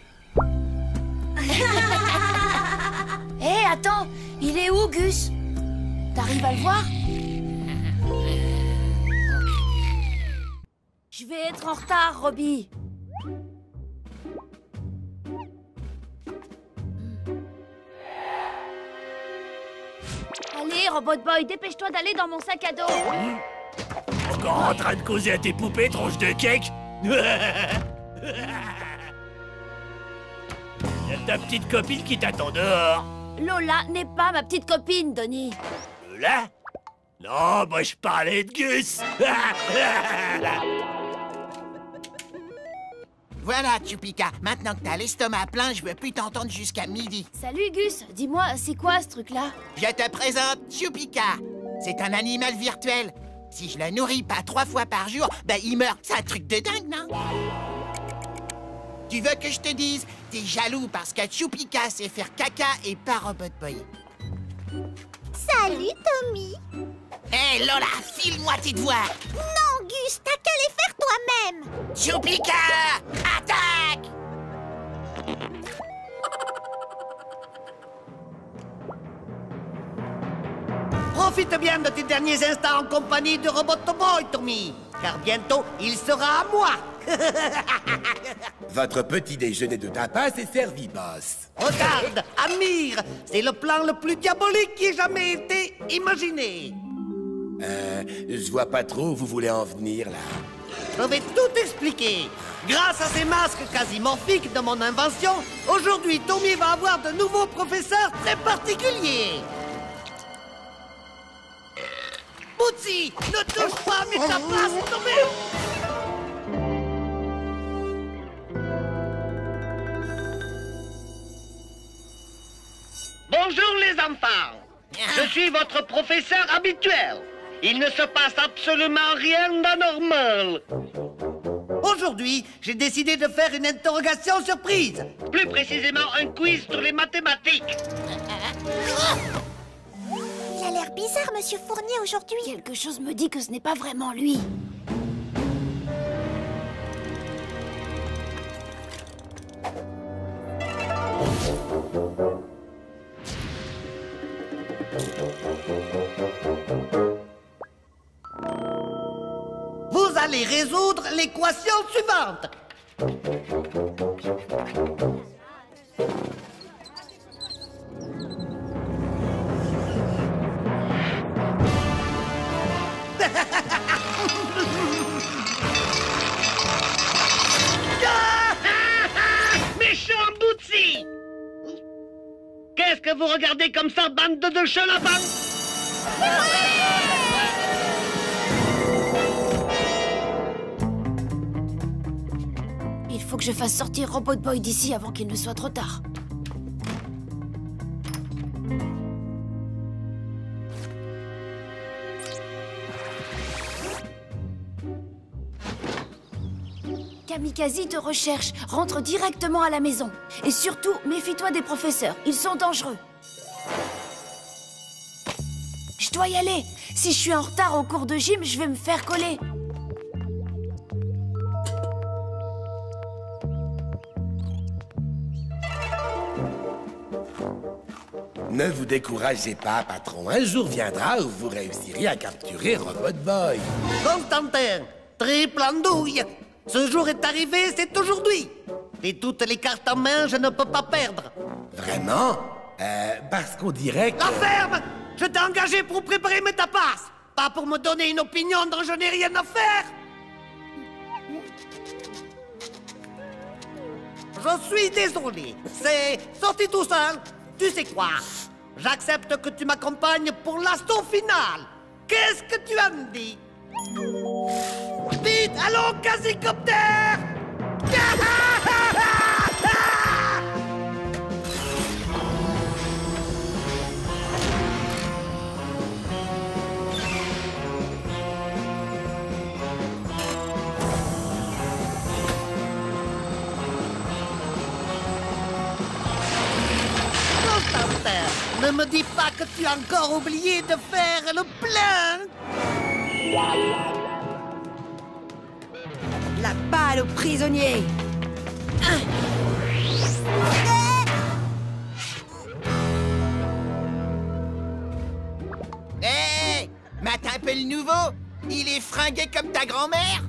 Hé, attends, il est où, Gus? T'arrives à le voir? Je vais être en retard, Robbie. Allez, Robot Boy, dépêche-toi d'aller dans mon sac à dos. Encore en train de causer à tes poupées, tronche de cake? Y'a ta petite copine qui t'attend dehors. Lola n'est pas ma petite copine, Donnie. Lola? Non, moi je parlais de Gus. Voilà, Chupika, maintenant que t'as l'estomac plein, je veux plus t'entendre jusqu'à midi. Salut, Gus. Dis-moi, c'est quoi ce truc-là? Je te présente Chupika. C'est un animal virtuel. Si je le nourris pas 3 fois par jour, ben il meurt. C'est un truc de dingue, non? Tu veux que je te dise? T'es jaloux parce que Chupika sait faire caca et pas Robot Boy. Salut, Tommy. Hé, Lola, file-moi tes devoirs. Non, Gus, t'as qu'à les faire toi-même. Chupika, attaque! Profite bien de tes derniers instants en compagnie de Robot Boy, Tommy, car bientôt, il sera à moi. Votre petit déjeuner de tapas est servi, boss. Regarde, Amir, c'est le plan le plus diabolique qui ait jamais été imaginé. Je vois pas trop où vous voulez en venir, là. Je vais tout expliquer. Grâce à ces masques quasi morphiques de mon invention, aujourd'hui, Tommy va avoir de nouveaux professeurs très particuliers. Bootsy, ne touche pas, mais ta place, Tommy! Bonjour les enfants. Je suis votre professeur habituel. Il ne se passe absolument rien d'anormal. Aujourd'hui, j'ai décidé de faire une interrogation surprise. Plus précisément, un quiz sur les mathématiques. Il a l'air bizarre, Monsieur Fournier, aujourd'hui. Quelque chose me dit que ce n'est pas vraiment lui. Vous allez résoudre l'équation suivante. Méchant Bootsy! Qu'est-ce que vous regardez comme ça, bande de chelabans? Il faut que je fasse sortir Robot Boy d'ici avant qu'il ne soit trop tard. kamikazes te recherchent. Rentre directement à la maison. Et surtout, méfie-toi des professeurs. Ils sont dangereux. Je dois y aller. Si je suis en retard au cours de gym, je vais me faire coller. Ne vous découragez pas, patron. Un jour viendra où vous réussirez à capturer Robot Boy. Constantin, triple andouille. Ce jour est arrivé, c'est aujourd'hui. Et toutes les cartes en main, je ne peux pas perdre. Vraiment? Parce qu'on dirait que... La ferme! Je t'ai engagé pour préparer mes tapas, pas pour me donner une opinion dont je n'ai rien à faire. Je suis désolé. C'est sorti tout seul. Tu sais quoi? J'accepte que tu m'accompagnes pour l'assaut final. Qu'est-ce que tu en dis? Vite, allons, quasicoptère! Ne me dis pas que tu as encore oublié de faire le plein. La balle aux prisonniers. Hé! Mate un peu le nouveau? Il est fringué comme ta grand-mère?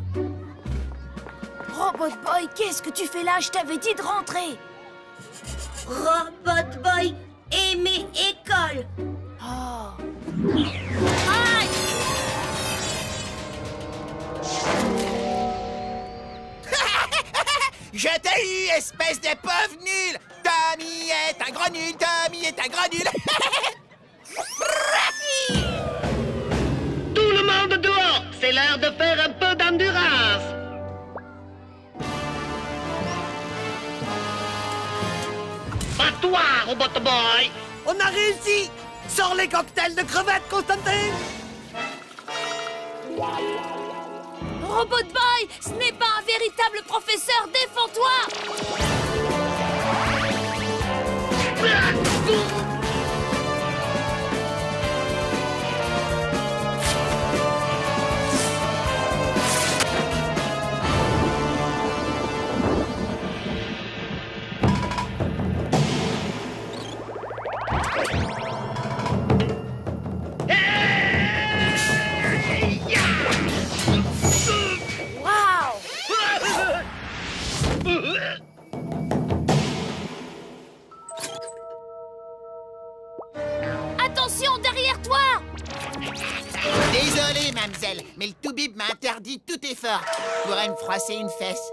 Robot Boy, qu'est-ce que tu fais là? Je t'avais dit de rentrer. Robot Boy aimé école. Oh. Aïe! Je t'ai eu, espèce de pauvre nul! Tommy est un gros nul! Tommy est un gros nul! Tout le monde dehors! C'est l'heure de faire un peu d'endurance! Pas toi, Robot Boy! On a réussi! Sors les cocktails de crevettes, Constantin! Robot Boy, ce n'est pas un véritable professeur, défends-toi! Attention, derrière toi! Désolé, mademoiselle, mais le toubib m'a interdit tout effort. Tu pourrais me froisser une fesse.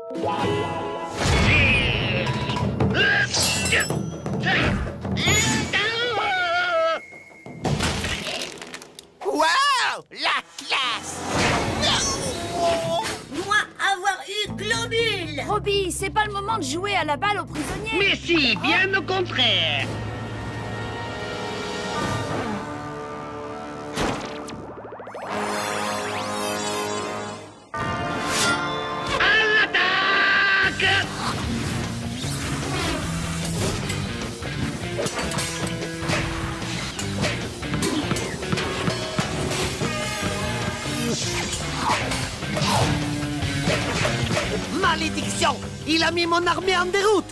Wow! La classe! Moi, avoir eu Globule! Robbie, c'est pas le moment de jouer à la balle aux prisonniers! Mais si, bien au contraire! Malédiction! Il a mis mon armée en déroute!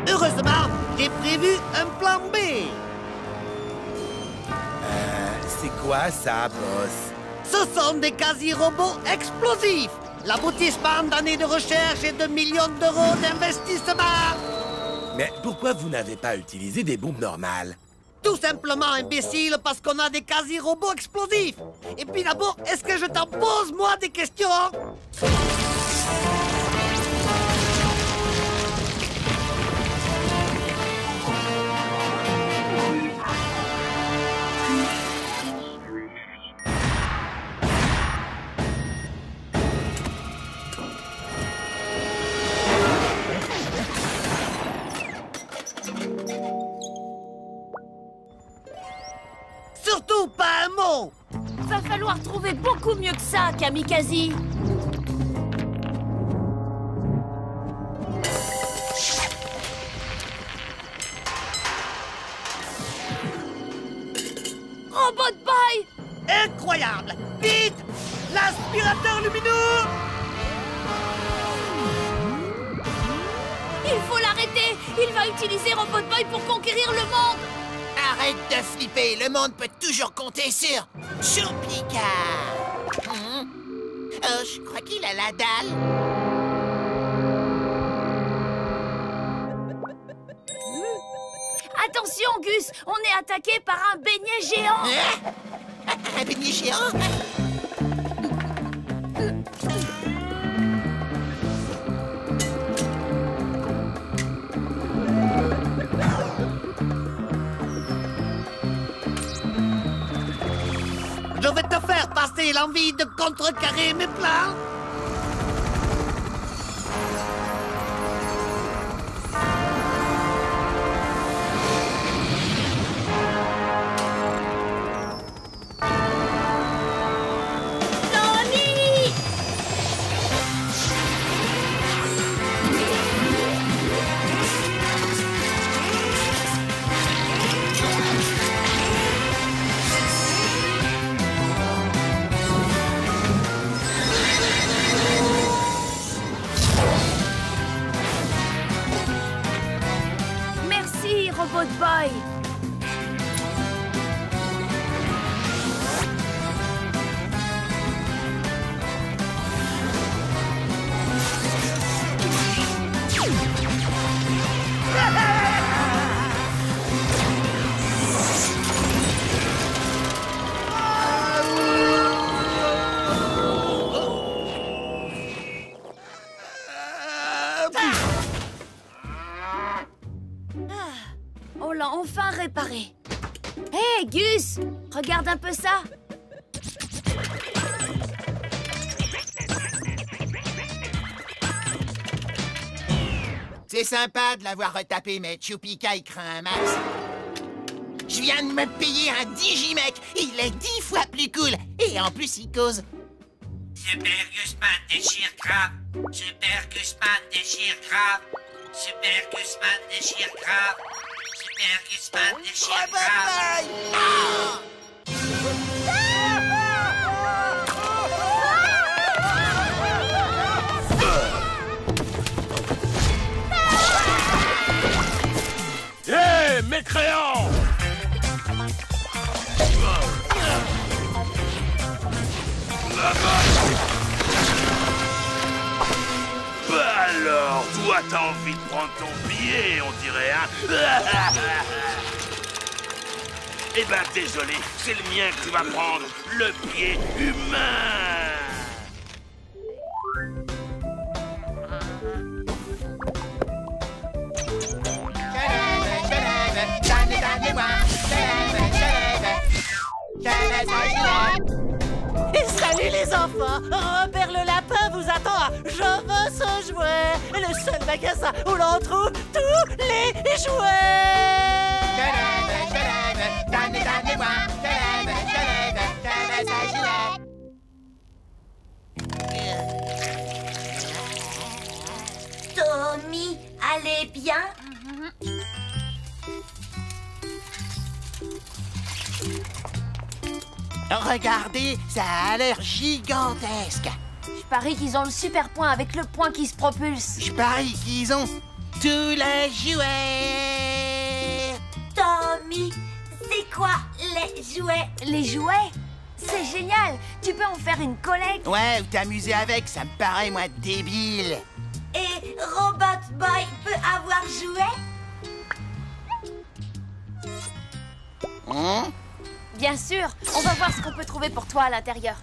Heureusement, j'ai prévu un plan B! C'est quoi ça, boss? Ce sont des quasi-robots explosifs! L'aboutissement d'années de recherche et de millions d'euros d'investissement! Mais pourquoi vous n'avez pas utilisé des bombes normales? Tout simplement, imbécile, parce qu'on a des quasi-robots explosifs! Et puis d'abord, est-ce que je t'en pose, moi, des questions? Surtout pas un mot! va falloir trouver beaucoup mieux que ça, Kamikaze. Robot Boy! Incroyable! Vite! L'aspirateur lumineux! Il faut l'arrêter! Il va utiliser Robot Boy pour conquérir le monde! Arrête de flipper, le monde peut toujours compter sur Choupika. Oh, je crois qu'il a la dalle. Attention, Gus! On est attaqué par un beignet géant! Un beignet géant? Je vais te faire passer l'envie de contrecarrer mes plans. Robot Boy. On l'a enfin réparé. Hé, Gus, regarde un peu ça. C'est sympa de l'avoir retapé, mais Choupika, il craint un max. Je viens de me payer un Digimech. Il est 10 fois plus cool. Et en plus, il cause. Super Gusman déchire grave. Super Gusman déchire grave. Super Gusman déchire grave. Super Gusman déchire grave. Hé, mécréant! Alors, toi, t'as envie de prendre ton billet, on dirait, hein? Eh ben, désolé, c'est le mien que tu vas prendre, le pied humain! Et salut les enfants! Robert le lapin vous attend à Je veux ce jouet! Le seul magasin où l'on trouve tous les jouets! Tommy, allez bien? Regardez, ça a l'air gigantesque. Je parie qu'ils ont le super point avec le point qui se propulse. Je parie qu'ils ont tous les jouets. Tommy, c'est quoi les jouets? Les jouets? C'est génial. Tu peux en faire une collecte. Ouais, ou t'amuser avec, ça me paraît, moi, débile. Et Robot Boy peut avoir jouet? Bien sûr. On va voir ce qu'on peut trouver pour toi à l'intérieur.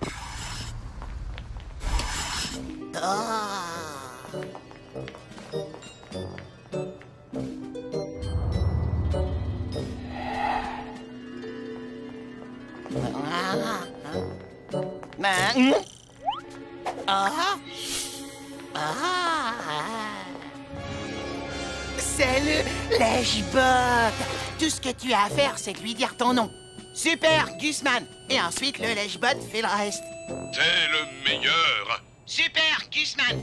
C'est le Lèche-Bot. Tout ce que tu as à faire, c'est de lui dire ton nom. Super, Gusman. Et ensuite, le lèche-botte fait le reste. T'es le meilleur. Super, Gusman.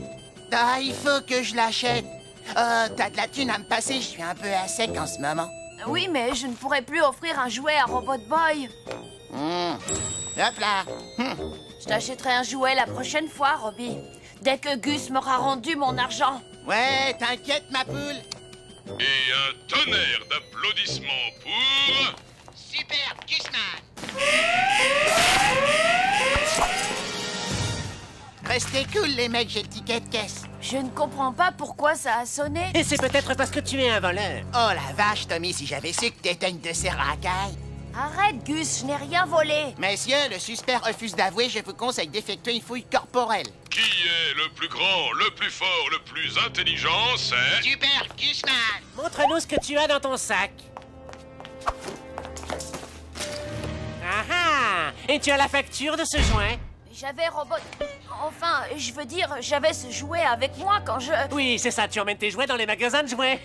Ah, il faut que je l'achète. T'as de la thune à me passer, je suis un peu à sec en ce moment. Oui, mais je ne pourrais plus offrir un jouet à Robot Boy. Hop là. Je t'achèterai un jouet la prochaine fois, Robbie. Dès que Gus m'aura rendu mon argent. Ouais, t'inquiète, ma poule. Et un tonnerre d'applaudissements pour... Super, Gusman. Restez cool, les mecs, j'ai le ticket de caisse. Je ne comprends pas pourquoi ça a sonné. Et c'est peut-être parce que tu es un voleur. Oh la vache, Tommy, si j'avais su que t'étais une de ces racailles. Arrête, Gus, je n'ai rien volé. Messieurs, le suspect refuse d'avouer, je vous conseille d'effectuer une fouille corporelle. Qui est le plus grand, le plus fort, le plus intelligent, c'est... Super, Gusman. Montre-nous ce que tu as dans ton sac. Ah ah! Et tu as la facture de ce joint? J'avais Robot... Enfin, je veux dire, j'avais ce jouet avec moi quand je... Oui, c'est ça, tu emmènes tes jouets dans les magasins de jouets.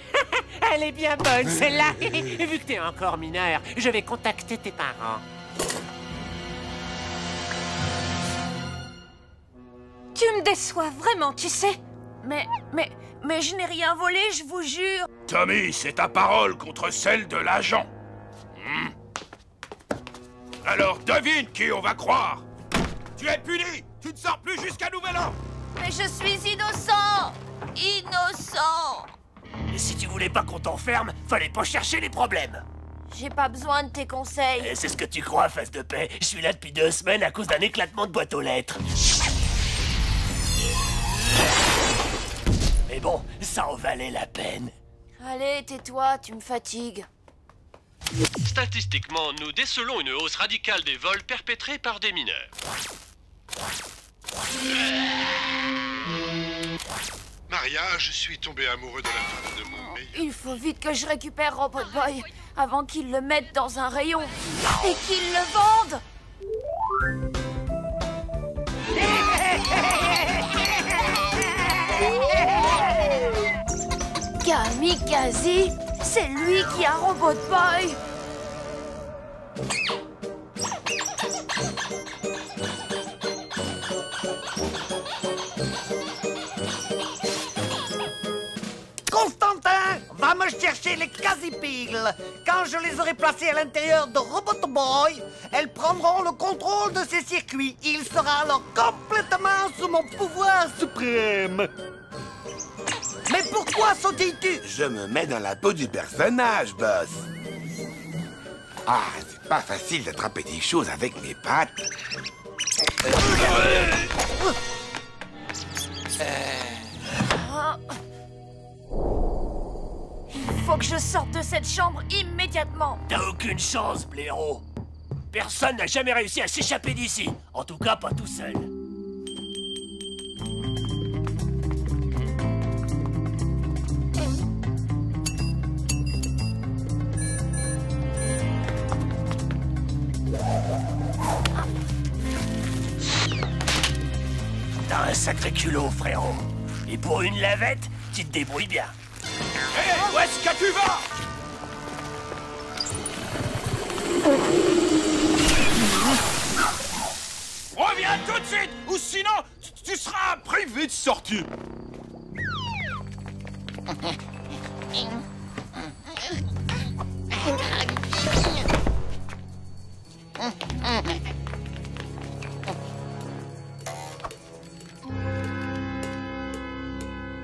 Elle est bien bonne, celle-là. Vu que t'es encore mineur, je vais contacter tes parents. Tu me déçois vraiment, tu sais. Mais je n'ai rien volé, je vous jure. Tommy, c'est ta parole contre celle de l'agent. Alors devine qui on va croire. Tu es puni. Tu ne sors plus jusqu'à nouvel ordre. Mais je suis innocent. Innocent. Et si tu voulais pas qu'on t'enferme, fallait pas chercher les problèmes. J'ai pas besoin de tes conseils. Et c'est ce que tu crois, face de paix. Je suis là depuis 2 semaines à cause d'un éclatement de boîte aux lettres. Mais bon, ça en valait la peine. Allez, tais-toi, tu me fatigues. Statistiquement, nous décelons une hausse radicale des vols perpétrés par des mineurs. Maria, je suis tombé amoureux de la femme de mon meilleur. Il faut vite que je récupère Robot Boy avant qu'il le mette dans un rayon et qu'il le vende. Kamikaze, c'est lui qui a Robot Boy. Constantin, va me chercher les quasi-piles. Quand je les aurai placées à l'intérieur de Robot Boy, elles prendront le contrôle de ces circuits. Il sera alors complètement sous mon pouvoir suprême. Mais pourquoi sautilles-tu? Je me mets dans la peau du personnage, boss. Ah, c'est pas facile d'attraper des choses avec mes pattes. Il faut que je sorte de cette chambre immédiatement. T'as aucune chance, blaireau. Personne n'a jamais réussi à s'échapper d'ici. En tout cas, pas tout seul. T'as un sacré culot, frérot. Et pour une lavette, tu te débrouilles bien. Hé, où est-ce que tu vas? Reviens tout de suite, ou sinon, tu seras privé de sortie.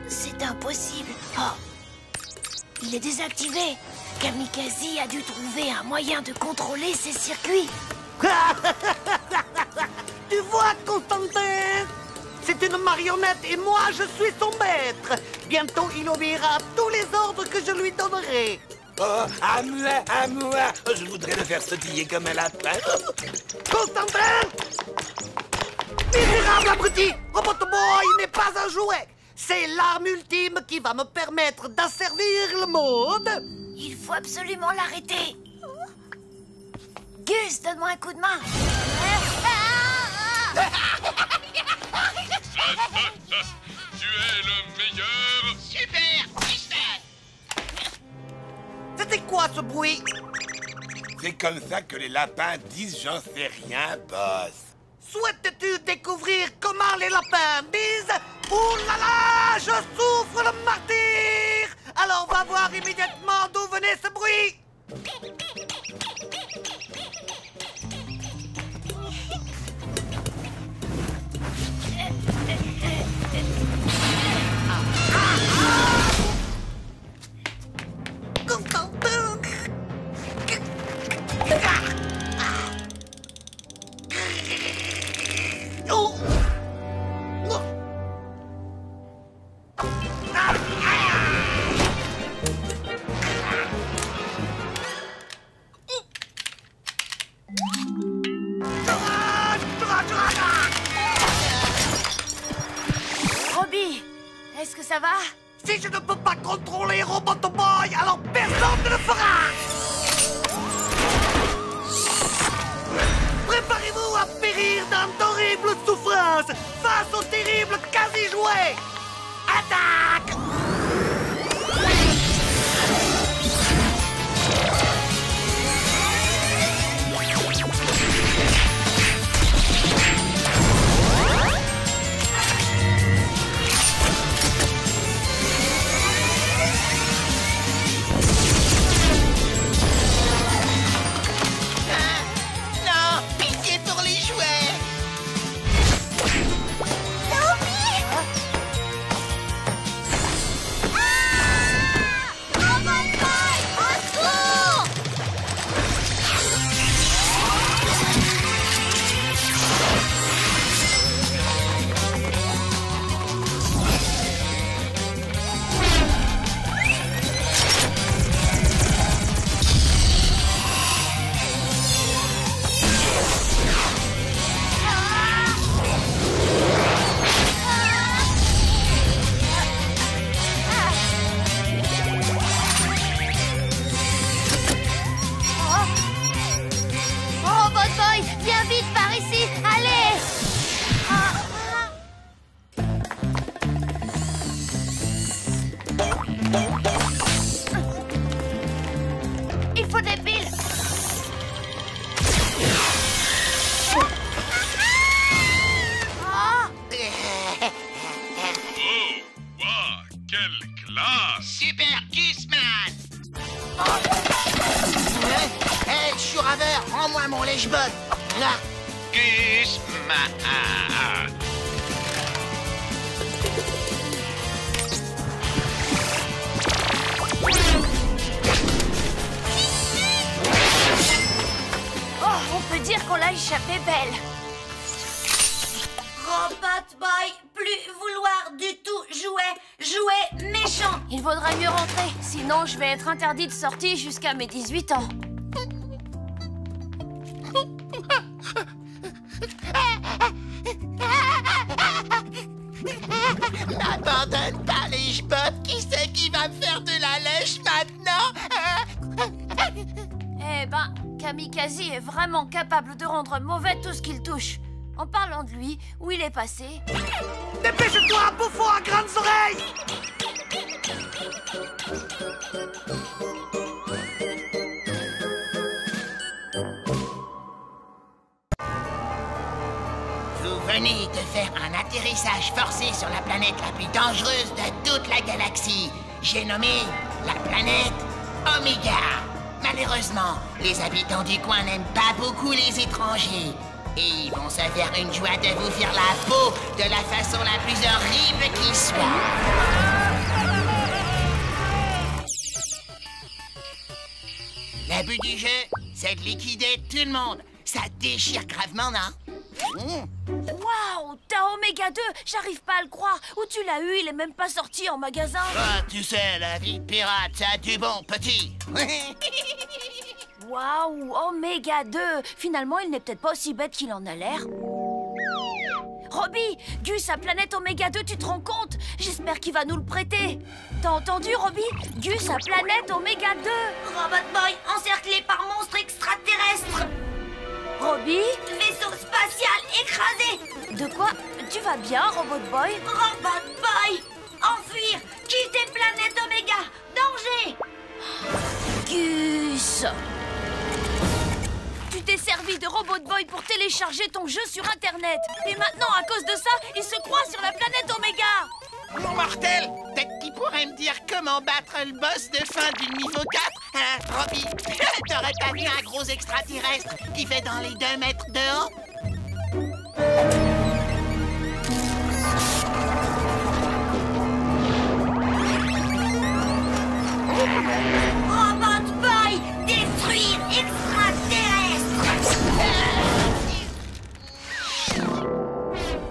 C'est impossible. Oh. Il est désactivé. Kamikaze a dû trouver un moyen de contrôler ses circuits. Tu vois, Constantin? C'est une marionnette et moi, je suis son maître. Bientôt, il obéira à tous les ordres que je lui donnerai. Oh, à moi, je voudrais le faire sautiller comme un lapin. Constantin! Misérable abruti! Robot Boy n'est pas un jouet! C'est l'arme ultime qui va me permettre d'asservir le monde! Il faut absolument l'arrêter. Gus, donne-moi un coup de main. Tu es le meilleur. Super, Gusman. C'était quoi ce bruit? C'est comme ça que les lapins disent j'en sais rien, boss. Souhaites-tu découvrir comment les lapins disent « Ouh là là, je souffre le martyr !» Alors va voir immédiatement d'où venait ce bruit. Robbie, est-ce que ça va? Si je ne peux pas contrôler Robot Boy, alors personne ne le fera. Préparez-vous à périr dans d'horribles souffrances face au terrible quasi-jouet. Attaque! Non, pitié pour les jouets. Robot Boy, viens vite par ici, allez! Il faut des piles! Ah! Oh, wow, quelle classe! Super Gusman. Hé, Churaveur, rends-moi mon lèche-botte. Là. Gusman. Oh, on peut dire qu'on l'a échappé belle. Robot Boy, plus vouloir du tout jouer méchant. Il vaudrait mieux rentrer, sinon je vais être interdit de sortie jusqu'à mes 18 ans. N'abandonne pas les jbottes. Qui c'est qui va me faire de la lèche maintenant? Eh ben, Kamikaze est vraiment capable de rendre mauvais tout ce qu'il touche. En parlant de lui, où il est passé? Dépêche-toi, bouffon à grandes oreilles! Vous venez de faire un atterrissage forcé sur la planète la plus dangereuse de toute la galaxie. J'ai nommé la planète Omega. Malheureusement, les habitants du coin n'aiment pas beaucoup les étrangers. Et ils vont se faire une joie de vous faire la peau de la façon la plus horrible qui soit. Le but du jeu, c'est de liquider tout le monde. Ça déchire gravement, non? Waouh, t'as Oméga 2, j'arrive pas à le croire. Où tu l'as eu? Il est même pas sorti en magasin. Ah, tu sais, la vie de pirate, ça a du bon, petit. Waouh, Oméga 2. Finalement, il n'est peut-être pas aussi bête qu'il en a l'air. Robbie, Gus a planète Oméga 2, tu te rends compte? J'espère qu'il va nous le prêter. T'as entendu, Robbie? Gus a planète Oméga 2. Robot Boy encerclé par monstres extraterrestres. Robbie? Vaisseau spatial écrasé. De quoi? Tu vas bien, Robot Boy? Robot Boy, enfuir, quitter planète Oméga, danger. Gus! t'es servi de Robot Boy pour télécharger ton jeu sur Internet. Et maintenant, à cause de ça, il se croit sur la planète Oméga. Mon mortel, peut-être qu'il pourrait me dire comment battre le boss de fin du niveau 4, hein, Robbie? T'aurais pas vu un gros extraterrestre qui fait dans les 2 mètres de haut? Robot Boy, détruire extraterrestre.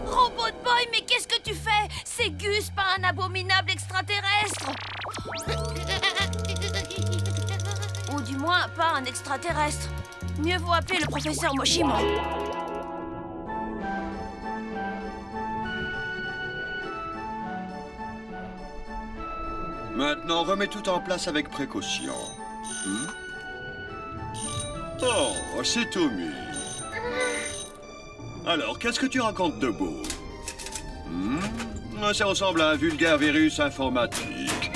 Robot Boy, mais qu'est-ce que tu fais? C'est Gus, pas un abominable extraterrestre. Ou du moins, pas un extraterrestre. Mieux vaut appeler le professeur Moshimo. Maintenant, remets tout en place avec précaution. Oh, c'est Tommy. Alors, qu'est-ce que tu racontes de beau? Ça ressemble à un vulgaire virus informatique.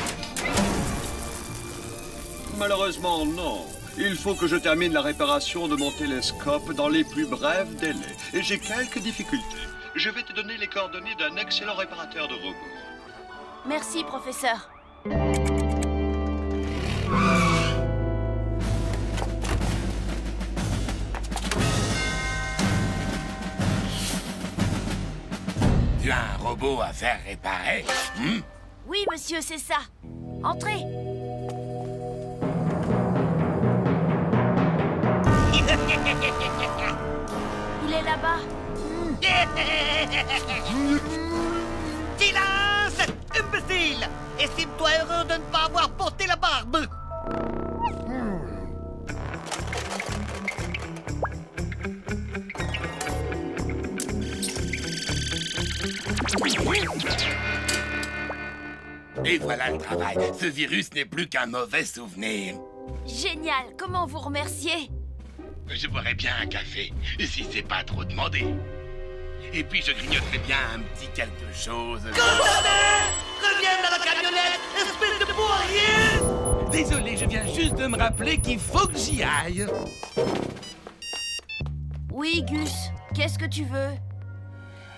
Malheureusement, non. Il faut que je termine la réparation de mon télescope dans les plus brefs délais. Et j'ai quelques difficultés. Je vais te donner les coordonnées d'un excellent réparateur de robots. Merci, professeur. Tu as un robot à faire réparer? Oui, monsieur, c'est ça. Entrez. Il est là-bas. Silence, imbécile! Estime-toi heureux de ne pas avoir porté la barbe. Et voilà le travail. Ce virus n'est plus qu'un mauvais souvenir. Génial. Comment vous remercier? Je boirais bien un café, si c'est pas trop demandé. Et puis je grignoterais bien un petit quelque chose. Condamné! Reviens dans la camionnette, espèce de pourrier! Désolé, je viens juste de me rappeler qu'il faut que j'y aille. Oui, Gus. Qu'est-ce que tu veux?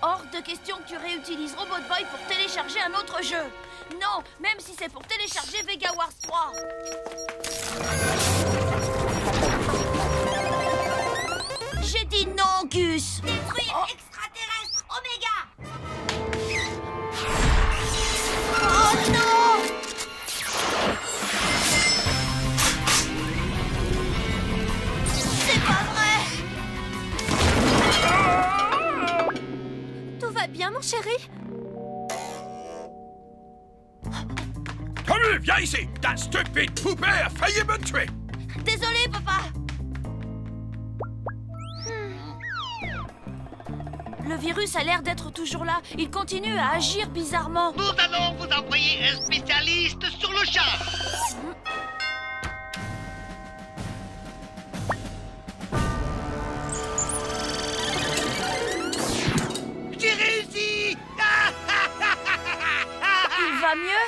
Hors de question que tu réutilises Robot Boy pour télécharger un autre jeu. Non, même si c'est pour télécharger Vega Wars 3. J'ai dit non, Gus. Détruire extraterrestre Oméga. Oh non! C'est pas vrai! Tout va bien, mon chéri? Tommy, viens ici! Ta stupide poupée a failli me tuer! Désolé, papa. Le virus a l'air d'être toujours là. Il continue à agir bizarrement. Nous allons vous envoyer un spécialiste sur le champ. J'ai réussi. Il va mieux?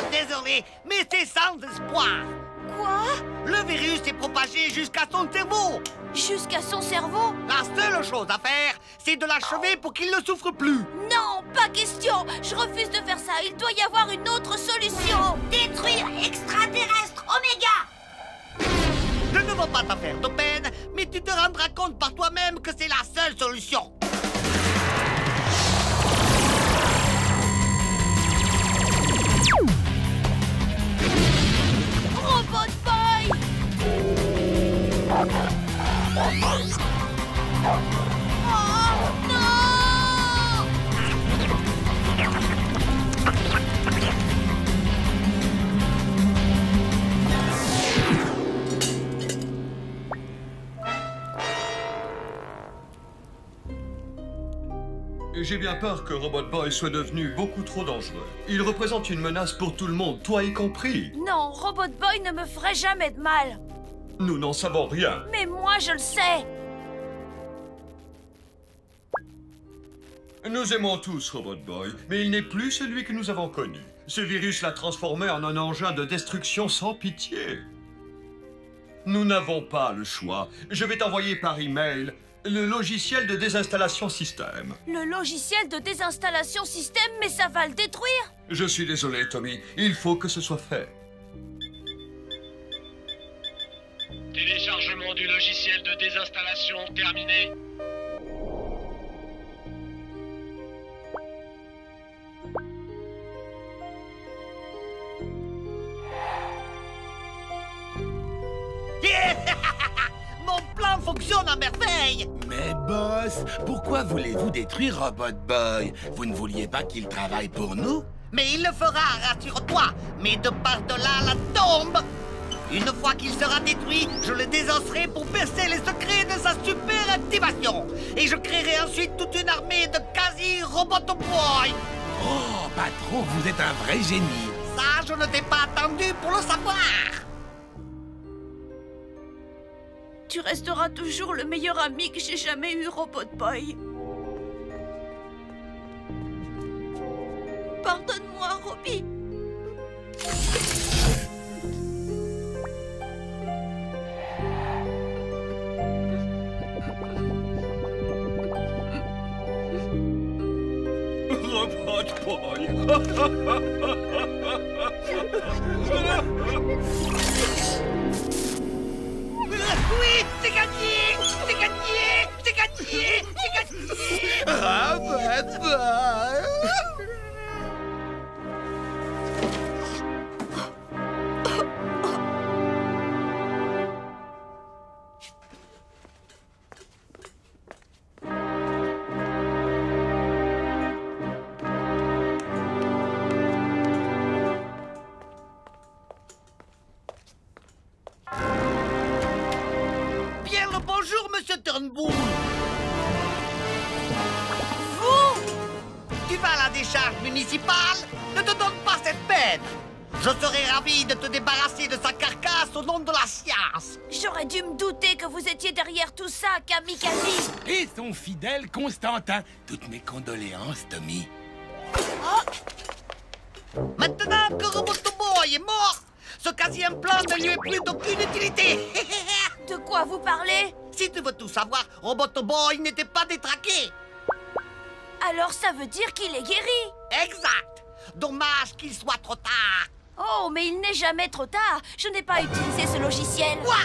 Désolé, mais c'est sans espoir. Quoi? Le virus est propagé jusqu'à son cerveau. Jusqu'à son cerveau? La seule chose à faire, c'est de l'achever pour qu'il ne souffre plus. Non, pas question. Je refuse de faire ça. Il doit y avoir une autre solution. Détruire extraterrestre Oméga. Je ne veux pas te faire de peine, mais tu te rendras compte par toi-même que c'est la seule solution. Robot Boy! Oh non! J'ai bien peur que Robot Boy soit devenu beaucoup trop dangereux. Il représente une menace pour tout le monde, toi y compris. Non, Robot Boy ne me ferait jamais de mal. Nous n'en savons rien. Mais moi, je le sais. Nous aimons tous Robot Boy, mais il n'est plus celui que nous avons connu. Ce virus l'a transformé en un engin de destruction sans pitié. Nous n'avons pas le choix. Je vais t'envoyer par email le logiciel de désinstallation système. Le logiciel de désinstallation système, mais ça va le détruire. Je suis désolé, Tommy. Il faut que ce soit fait. Téléchargement du logiciel de désinstallation terminé. Mon plan fonctionne à merveille. Mais boss, pourquoi voulez-vous détruire Robot Boy? Vous ne vouliez pas qu'il travaille pour nous? Mais il le fera, rassure-toi. Mais de par-delà la tombe. Une fois qu'il sera détruit, je le désosserai pour percer les secrets de sa super activation. Et je créerai ensuite toute une armée de quasi-Robot Boy. Oh, patron, vous êtes un vrai génie. Ça, je ne t'ai pas attendu pour le savoir. Tu resteras toujours le meilleur ami que j'ai jamais eu, Robot Boy. Pardonne-moi, Robbie. Robot Boy. Oui, c'est gagné! C'est gagné! C'est gagné! C'est gagné! Robot Boy! Bonjour, monsieur Turnbull. Vous? Tu vas à la décharge municipale? Ne te donne pas cette peine. Je serais ravi de te débarrasser de sa carcasse au nom de la science. J'aurais dû me douter que vous étiez derrière tout ça, Kamikaze. Et son fidèle Constantin. Toutes mes condoléances, Tommy. Oh. Maintenant que Robot Boy est mort, ce quasi-implant ne lui est plus d'aucune utilité. De quoi vous parlez? Si tu veux tout savoir, Robot Boy n'était pas détraqué. Alors ça veut dire qu'il est guéri? Exact. Dommage qu'il soit trop tard. Oh, mais il n'est jamais trop tard. Je n'ai pas utilisé ce logiciel. Quoi?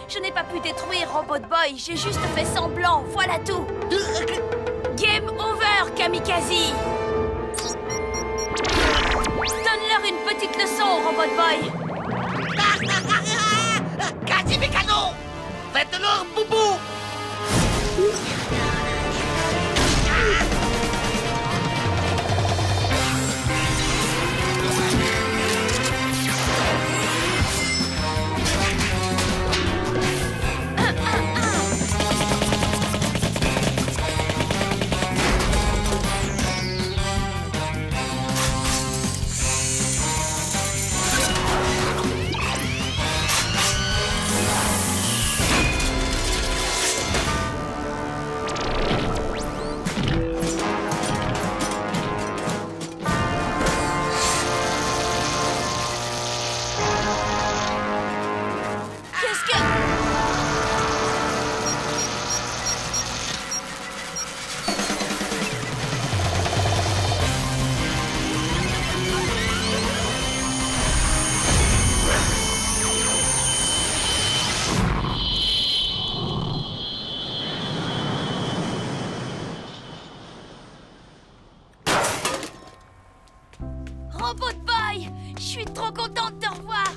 Je n'ai pas pu détruire Robot Boy. J'ai juste fait semblant. Voilà tout. Game over, Kamikaze. Donne-leur une petite leçon, Robot Boy. Quasi mécano. Faites-leur boubou. Robot Boy, je suis trop contente de te revoir.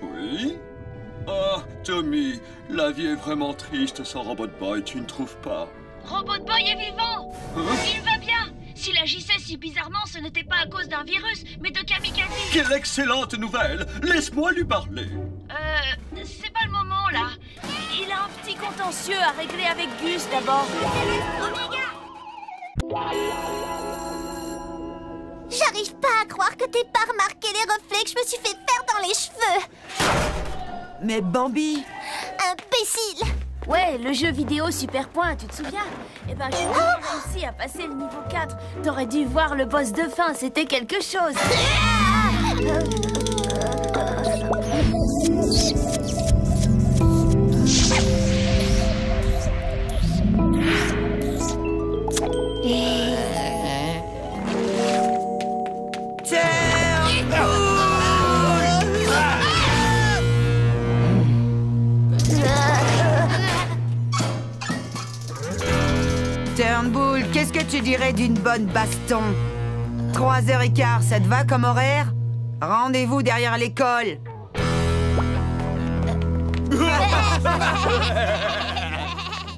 Oui? Ah, Tommy, la vie est vraiment triste sans Robot Boy, tu ne trouves pas? Robot Boy est vivant. Hein? Il va bien. S'il agissait si bizarrement, ce n'était pas à cause d'un virus, mais de Kamikaze. Quelle excellente nouvelle! Laisse-moi lui parler. C'est pas le moment, là. Il a un petit contentieux à régler avec Gus, d'abord. J'arrive pas à croire que t'aies pas remarqué les reflets que je me suis fait faire dans les cheveux. Mais Bambi! Imbécile! Ouais, le jeu vidéo Super Point, tu te souviens? Eh ben, j'ai réussi à passer le niveau 4. T'aurais dû voir le boss de fin, c'était quelque chose. Turnbull, qu'est-ce que tu dirais d'une bonne baston? 3h15, ça te va comme horaire? Rendez-vous derrière l'école.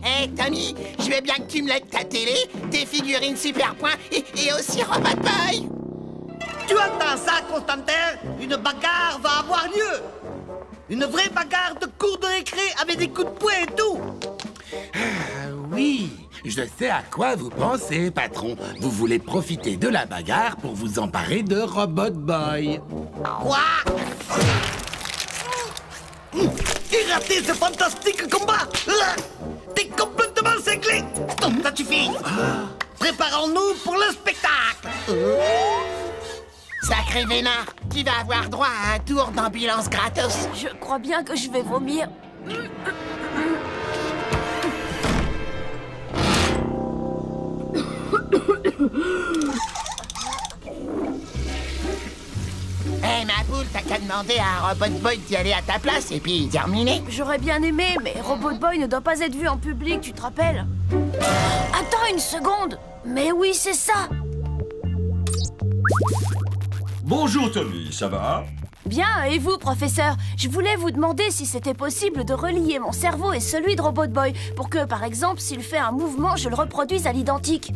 Hé, Tommy, je veux bien que tu me lèves ta télé, tes figurines Super Point et aussi Robot Boy. Tu entends ça, Constantin? Une bagarre va avoir lieu. Une vraie bagarre de cours de récré avec des coups de poing et tout. Oui, je sais à quoi vous pensez, patron. Vous voulez profiter de la bagarre pour vous emparer de Robot Boy. Quoi? J'ai raté ce fantastique combat. T'es complètement cinglé. Stop, ça suffit. Préparons-nous pour le spectacle. Sacré vénard, tu vas avoir droit à un tour d'ambulance gratos. Je crois bien que je vais vomir. Hé, ma poule, t'as qu'à demander à Robot Boy d'y aller à ta place et puis terminé. J'aurais bien aimé, mais Robot Boy ne doit pas être vu en public, tu te rappelles? Attends une seconde. Mais oui, c'est ça. Bonjour Tommy, ça va? Bien, et vous, professeur? Je voulais vous demander si c'était possible de relier mon cerveau et celui de Robot Boy pour que, par exemple, s'il fait un mouvement, je le reproduise à l'identique.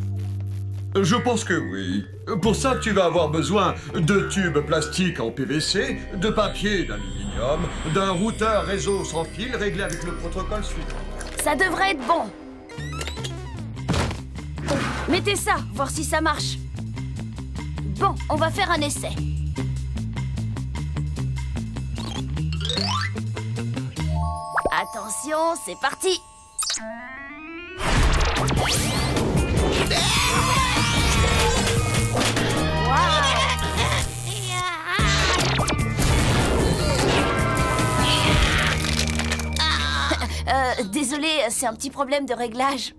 Je pense que oui. Pour ça, tu vas avoir besoin de tubes plastiques en PVC, de papier d'aluminium, d'un routeur réseau sans fil réglé avec le protocole suivant. Ça devrait être bon. Mettez ça, voir si ça marche. Bon, on va faire un essai. Attention, c'est parti. Désolé, c'est un petit problème de réglage.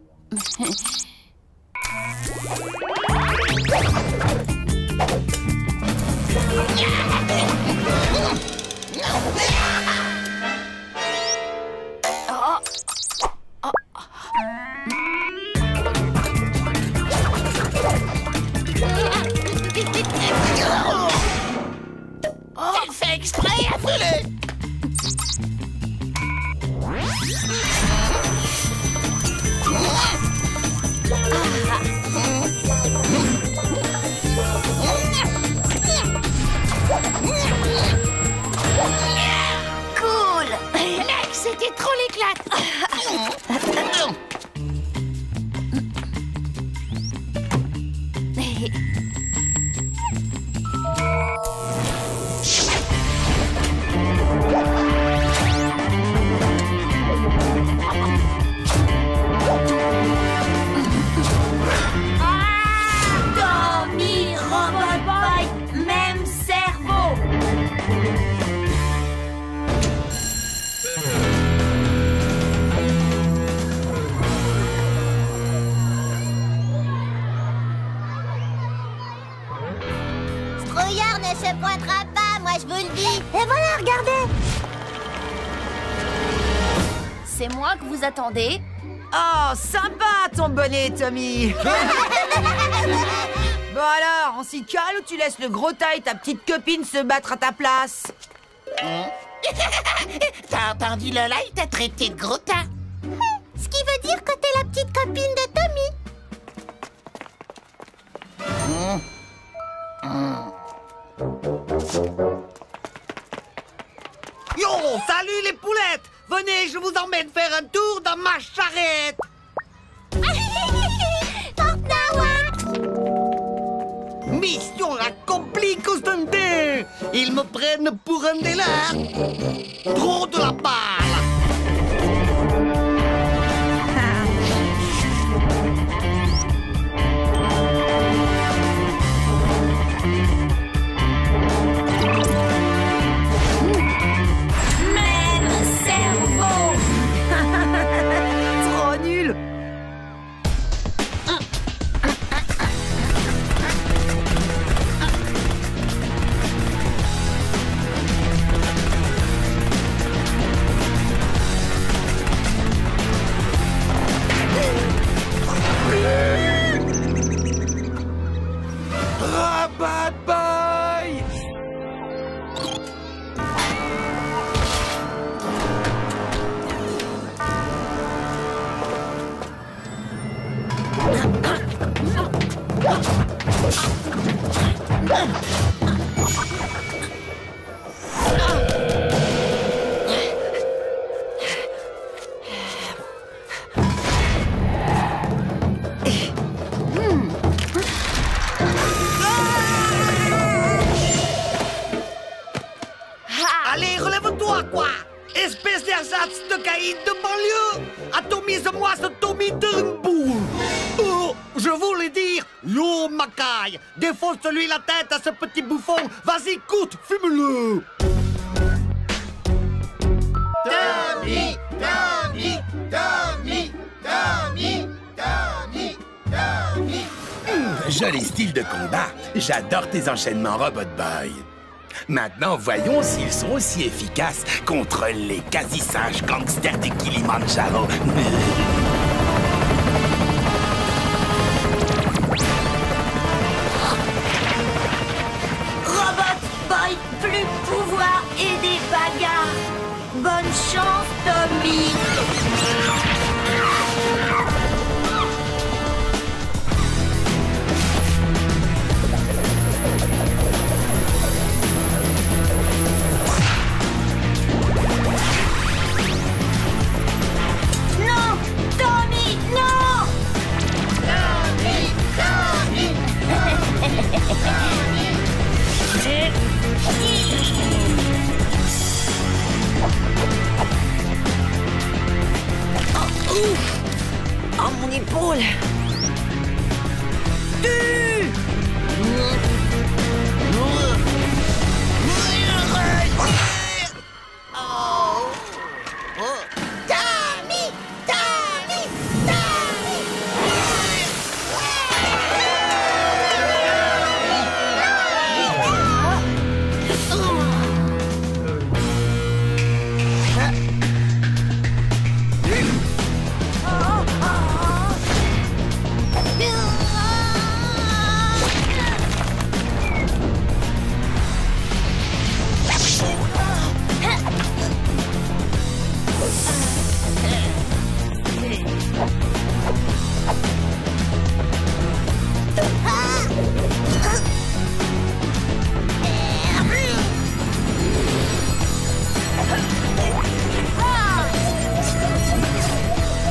Tu le fais exprès, affreux! Cool! Mec, c'était trop l'éclate! Tommy, Robot Boy, même cerveau. Trouillard ne se pointera pas, moi je vous le dis. Et voilà, regardez. C'est moi que vous attendez? Oh, sympa ton bonnet, Tommy. Bon alors, on s'y cale ou tu laisses le gros tas et ta petite copine se battre à ta place? T'as entendu Lola, il t'a traité de gros tas. Ce qui veut dire que t'es la petite copine de Tommy. Yo, salut les poulettes. Venez, je vous emmène faire un tour dans ma charrette. Mission accomplie, Constantin. Ils me prennent pour un délire. Trop de la balle. Allez, relève-toi, quoi! Espèce d'ersatz de caïd de banlieue! Atomise-moi ce Tommy Turnbull! Oh, je voulais dire, yo, Macaille! Défonce-lui la tête à ce petit bouffon! Vas-y, coute, fume-le! Tommy, Tommy, Tommy, Tommy, Tommy, Tommy. Joli style de combat. J'adore tes enchaînements, Robot Boy. Maintenant, voyons s'ils sont aussi efficaces contre les quasi-singes gangsters du Kilimanjaro. Robot Boy, plus pouvoir et des bagarres. Bonne chance, Tommy. Non, Tommy, non. Tommy, Tommy, Oh, mon épaule! Tommy, Tommy,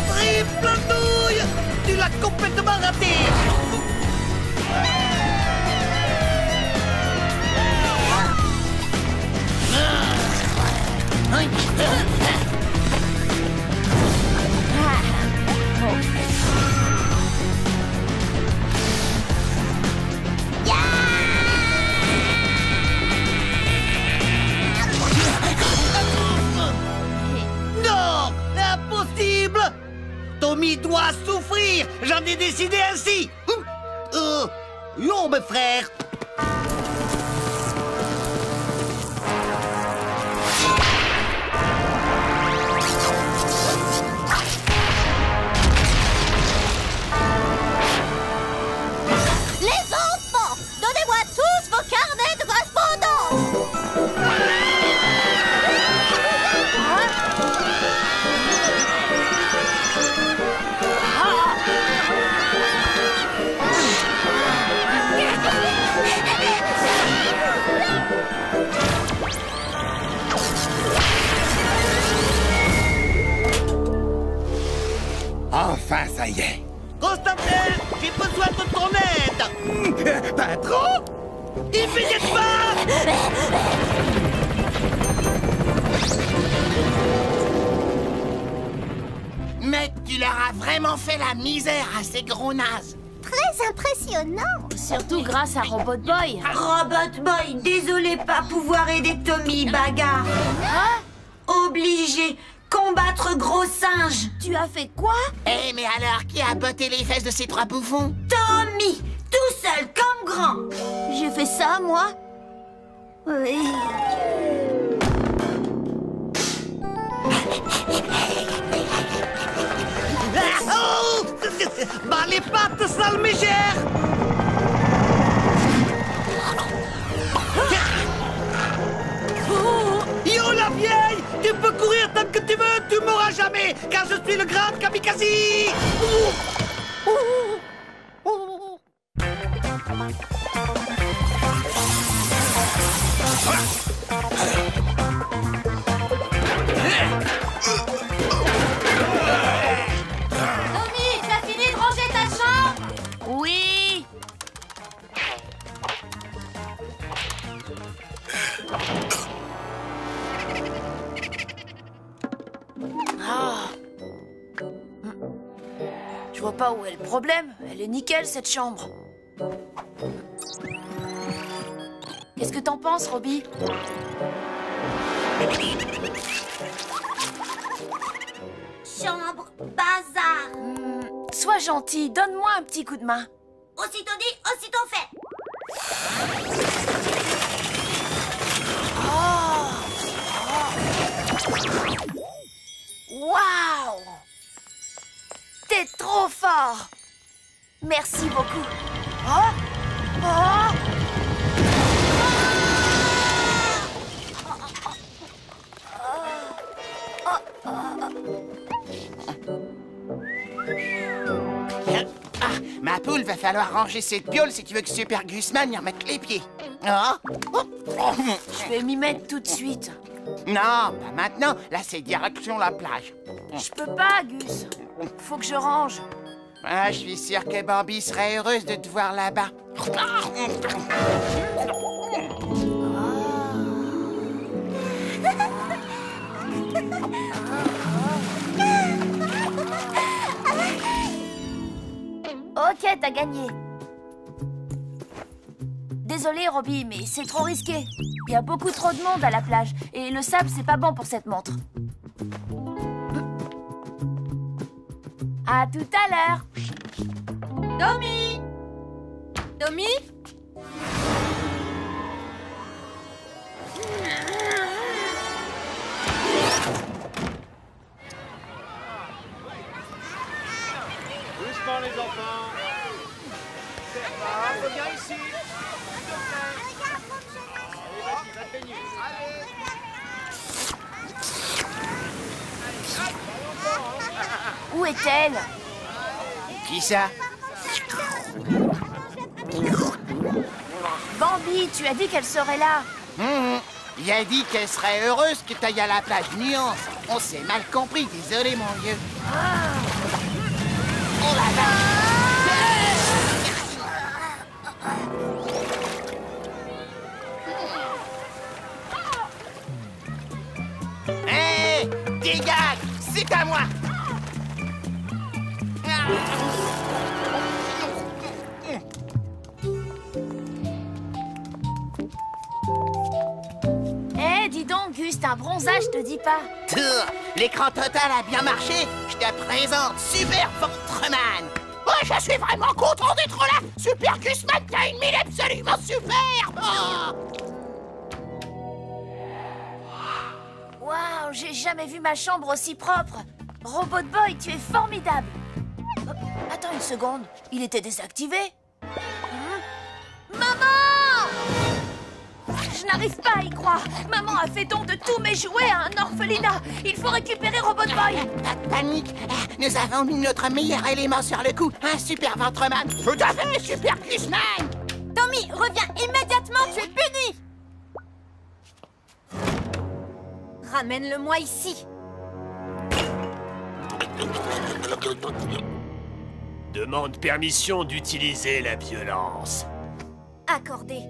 Triple nouille! Tu l'as complètement raté! Non! Impossible! Tommy doit souffrir! J'en ai décidé ainsi! Yo, mes frères! Les enfants, donnez-moi tous vos carnets de correspondance. Enfin, ça y est. Constantin, j'ai besoin de ton aide! Patron? Immédiatement! Mais tu leur as vraiment fait la misère à ces gros nazes. Très impressionnant. Surtout grâce à Robot Boy. Robot Boy, désolé pas pouvoir aider Tommy, bagarre. Obligé, combattre gros singe. Tu as fait quoi? Eh, mais alors, qui a botté les fesses de ces trois bouffons? Tommy, tout seul comme grand. J'ai fait ça, moi? Oui. Oh! Bah les pattes, sale mégère! Yo la vieille! Tu peux courir tant que tu veux, tu mourras jamais, car je suis le grand kamikaze! Tommy, tu as fini de ranger ta chambre? Oui. Ah. Je vois pas où est le problème. Elle est nickel, cette chambre. Qu'est-ce que t'en penses, Robbie? Chambre, bazar. Sois gentil, donne-moi un petit coup de main. Aussitôt dit, aussitôt fait. Waouh! T'es trop fort! Merci beaucoup. Oh! Oh! Ah, ma poule, va falloir ranger cette piole si tu veux que Super Gusman y remette les pieds. Ah. Je vais m'y mettre tout de suite. Non, pas maintenant. Là, c'est direction la plage. Je peux pas, Gus. Faut que je range. Ah, je suis sûr que Bambi serait heureuse de te voir là-bas. Ok, t'as gagné. Désolé, Robbie, mais c'est trop risqué. Il y a beaucoup trop de monde à la plage. Et le sable, c'est pas bon pour cette montre. À tout à l'heure. Tommy! Tommy? Doucement les enfants. C'est pas, reviens ici. Allez, vas-y, va te baigner. Où est-elle? Qui ça? Bambi, tu as dit qu'elle serait là. Il a dit qu'elle serait heureuse que t'ailles à la plage. Nuance. On s'est mal compris, désolé mon vieux. Oh là là! Hé! Dégage! C'est à moi! Eh, dis donc, Gus, un bronzage, je te dis pas. L'écran total a bien marché. Je te présente Super Ventreman. Oh, je suis vraiment content d'être là. Super Gusman, t'as une mine absolument superbe. Waouh, j'ai jamais vu ma chambre aussi propre. Robot Boy, tu es formidable. Oh, attends une seconde, il était désactivé. Maman! Je n'arrive pas à y croire. Maman a fait don de tous mes jouets à un orphelinat. Il faut récupérer Robot Boy. Pas de panique. Nous avons mis notre meilleur élément sur le coup. Un Super Ventreman. Tout à fait, Super Gusman. Tommy, reviens immédiatement, tu es puni. Ramène-le-moi ici. Demande permission d'utiliser la violence. Accordé.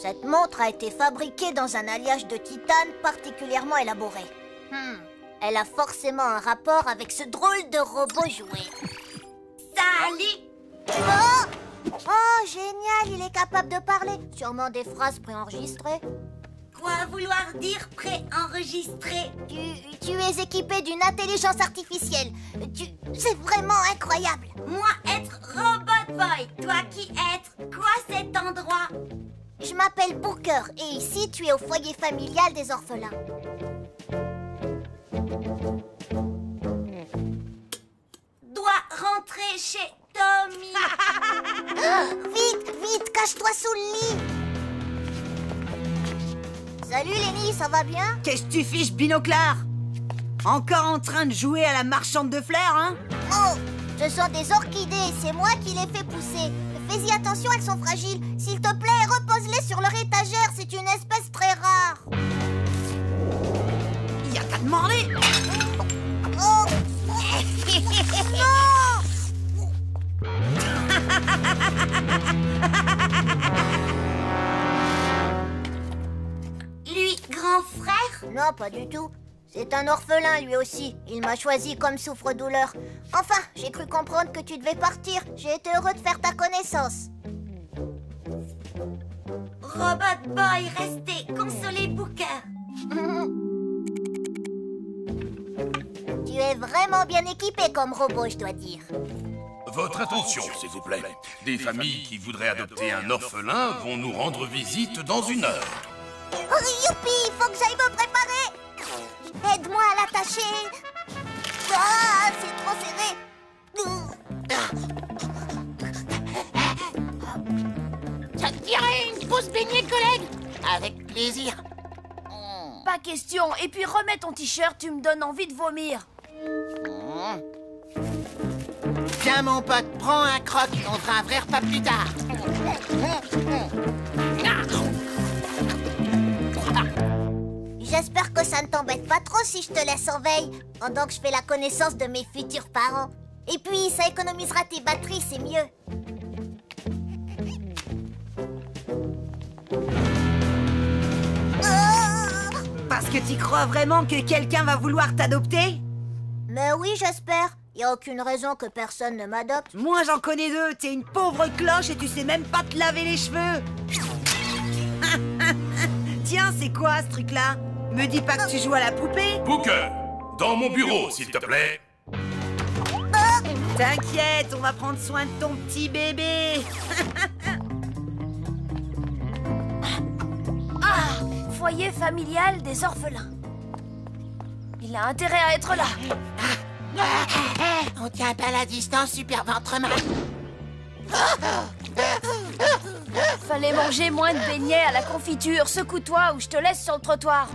Cette montre a été fabriquée dans un alliage de titane particulièrement élaboré. Elle a forcément un rapport avec ce drôle de robot jouet. Salut! Oh, génial, il est capable de parler. Sûrement des phrases préenregistrées. Quoi vouloir dire préenregistré? Tu es équipé d'une intelligence artificielle. C'est vraiment incroyable. Moi être Robot Boy, toi qui être quoi cet endroit? Je m'appelle Booker et ici tu es au foyer familial des orphelins. Dois rentrer chez Tommy. Vite, vite, cache-toi sous le lit. Salut Lenny, ça va bien? Qu'est-ce que tu fiches, Binoclard? Encore en train de jouer à la marchande de fleurs, hein? Oh, Ce sont des orchidées, c'est moi qui les fais pousser. Fais-y attention, elles sont fragiles. S'il te plaît, repose-les sur leur étagère, c'est une espèce très rare. Y a qu'à demander. Oh. Non. Lui, grand frère? Non, pas du tout. C'est un orphelin, lui aussi. Il m'a choisi comme souffre-douleur. Enfin, j'ai cru comprendre que tu devais partir. J'ai été heureux de faire ta connaissance. Robot Boy, restez, consolez Booker. Tu es vraiment bien équipé comme robot, je dois dire. Votre attention, s'il vous plaît. Des familles qui voudraient adopter un orphelin vont nous rendre visite dans 1 heure. Oh, youpi, il faut que j'aille me préparer. Aide-moi à l'attacher. Ah, c'est trop serré. Ça te dirait une pause baignée, collègue? Avec plaisir. Pas question. Et puis remets ton t-shirt, tu me donnes envie de vomir. Tiens, mon pote, prends un croc. On fera un vrai repas plus tard. J'espère que ça ne t'embête pas trop si je te laisse en veille, pendant que je fais la connaissance de mes futurs parents. Et puis, ça économisera tes batteries, c'est mieux. Parce que tu crois vraiment que quelqu'un va vouloir t'adopter? Mais oui, j'espère. Il n'y a aucune raison que personne ne m'adopte. Moi, j'en connais 2. T'es une pauvre cloche et tu sais même pas te laver les cheveux. Tiens, c'est quoi ce truc-là? Me dis pas que tu joues à la poupée? Booker, dans mon bureau, s'il te plaît. T'inquiète, on va prendre soin de ton petit bébé. Ah, foyer familial des orphelins. Il a intérêt à être là. On tient pas la distance, super ventreman. Fallait manger moins de beignets à la confiture. Secoue-toi ou je te laisse sur le trottoir.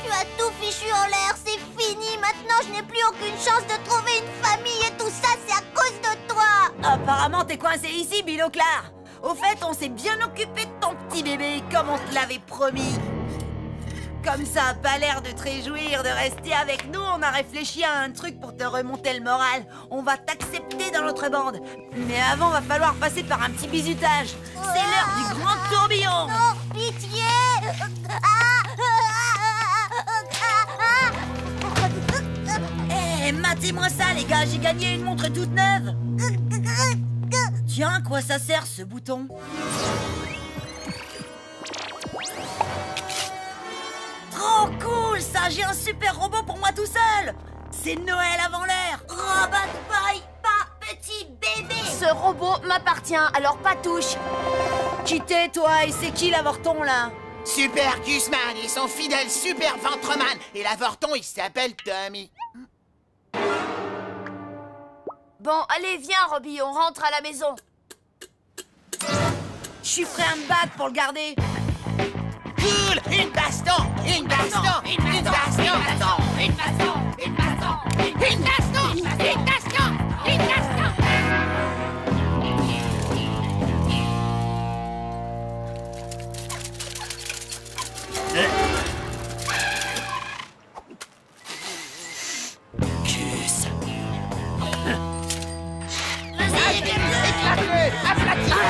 Tu as tout fichu en l'air, c'est fini. Maintenant, je n'ai plus aucune chance de trouver une famille et tout ça, c'est à cause de toi. Apparemment, t'es coincé ici, Binoclard. Au fait, on s'est bien occupé de ton petit bébé, comme on te l'avait promis. Comme ça a pas l'air de te réjouir de rester avec nous, on a réfléchi à un truc pour te remonter le moral. On va t'accepter dans notre bande. Mais avant, va falloir passer par un petit bisutage. C'est l'heure du grand tourbillon. Non, pitié. Eh, matez-moi ça, les gars, j'ai gagné une montre toute neuve. Tiens, à quoi ça sert, ce bouton? Trop cool, ça! J'ai un super robot pour moi tout seul! C'est Noël avant l'heure! Robot Boy, pas petit bébé! Ce robot m'appartient, alors pas touche! Quittez, toi, et c'est qui l'avorton, là? Super Gusman et son fidèle Super Ventreman. Et l'avorton, il s'appelle Tommy. Bon, allez, viens, Robbie, on rentre à la maison. Je suis prêt à me battre pour le garder. Cool! Une baston! Une baston! Une baston! Une baston! Une baston! Une baston! Une baston! Une baston! Une baston! Gus. Vas-y, éclate-le! Aplatis-le!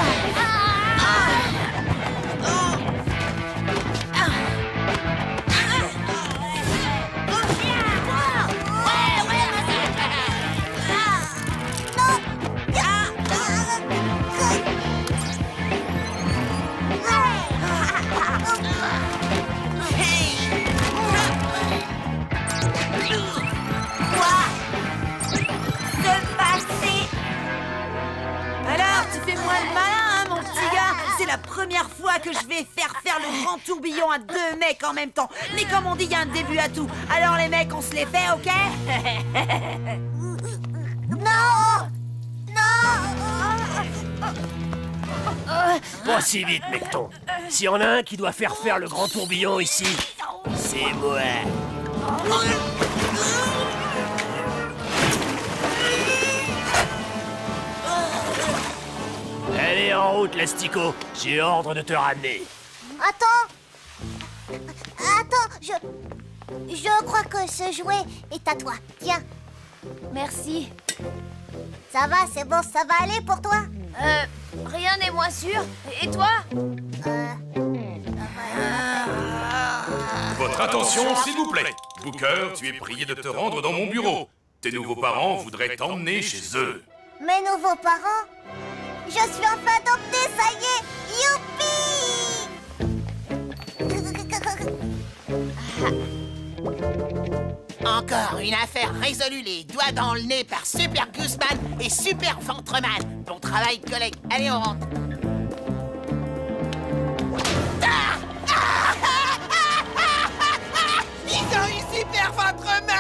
C'est la première fois que je vais faire le grand tourbillon à 2 mecs en même temps. Mais comme on dit, il y a un début à tout. Alors les mecs, on se les fait, ok? Non! Non! Pas si vite, Mecton. S'il y en a un qui doit faire le grand tourbillon ici, c'est moi. En route, l'Astico. J'ai ordre de te ramener. Attends. Je crois que ce jouet est à toi. Tiens. Merci. Ça va, c'est bon, ça va aller pour toi? Rien n'est moins sûr. Et toi? Votre attention, s'il vous plaît. Booker, tu es prié de te rendre dans mon bureau. Tes nouveaux parents voudraient t'emmener chez eux. Mes nouveaux parents? Je suis enfin adoptée, ça y est! Youpi! Encore une affaire résolue les doigts dans le nez par Super Gooseman et Super Ventreman. Bon travail, collègue. Allez, on rentre. Ils ont eu Super Ventreman!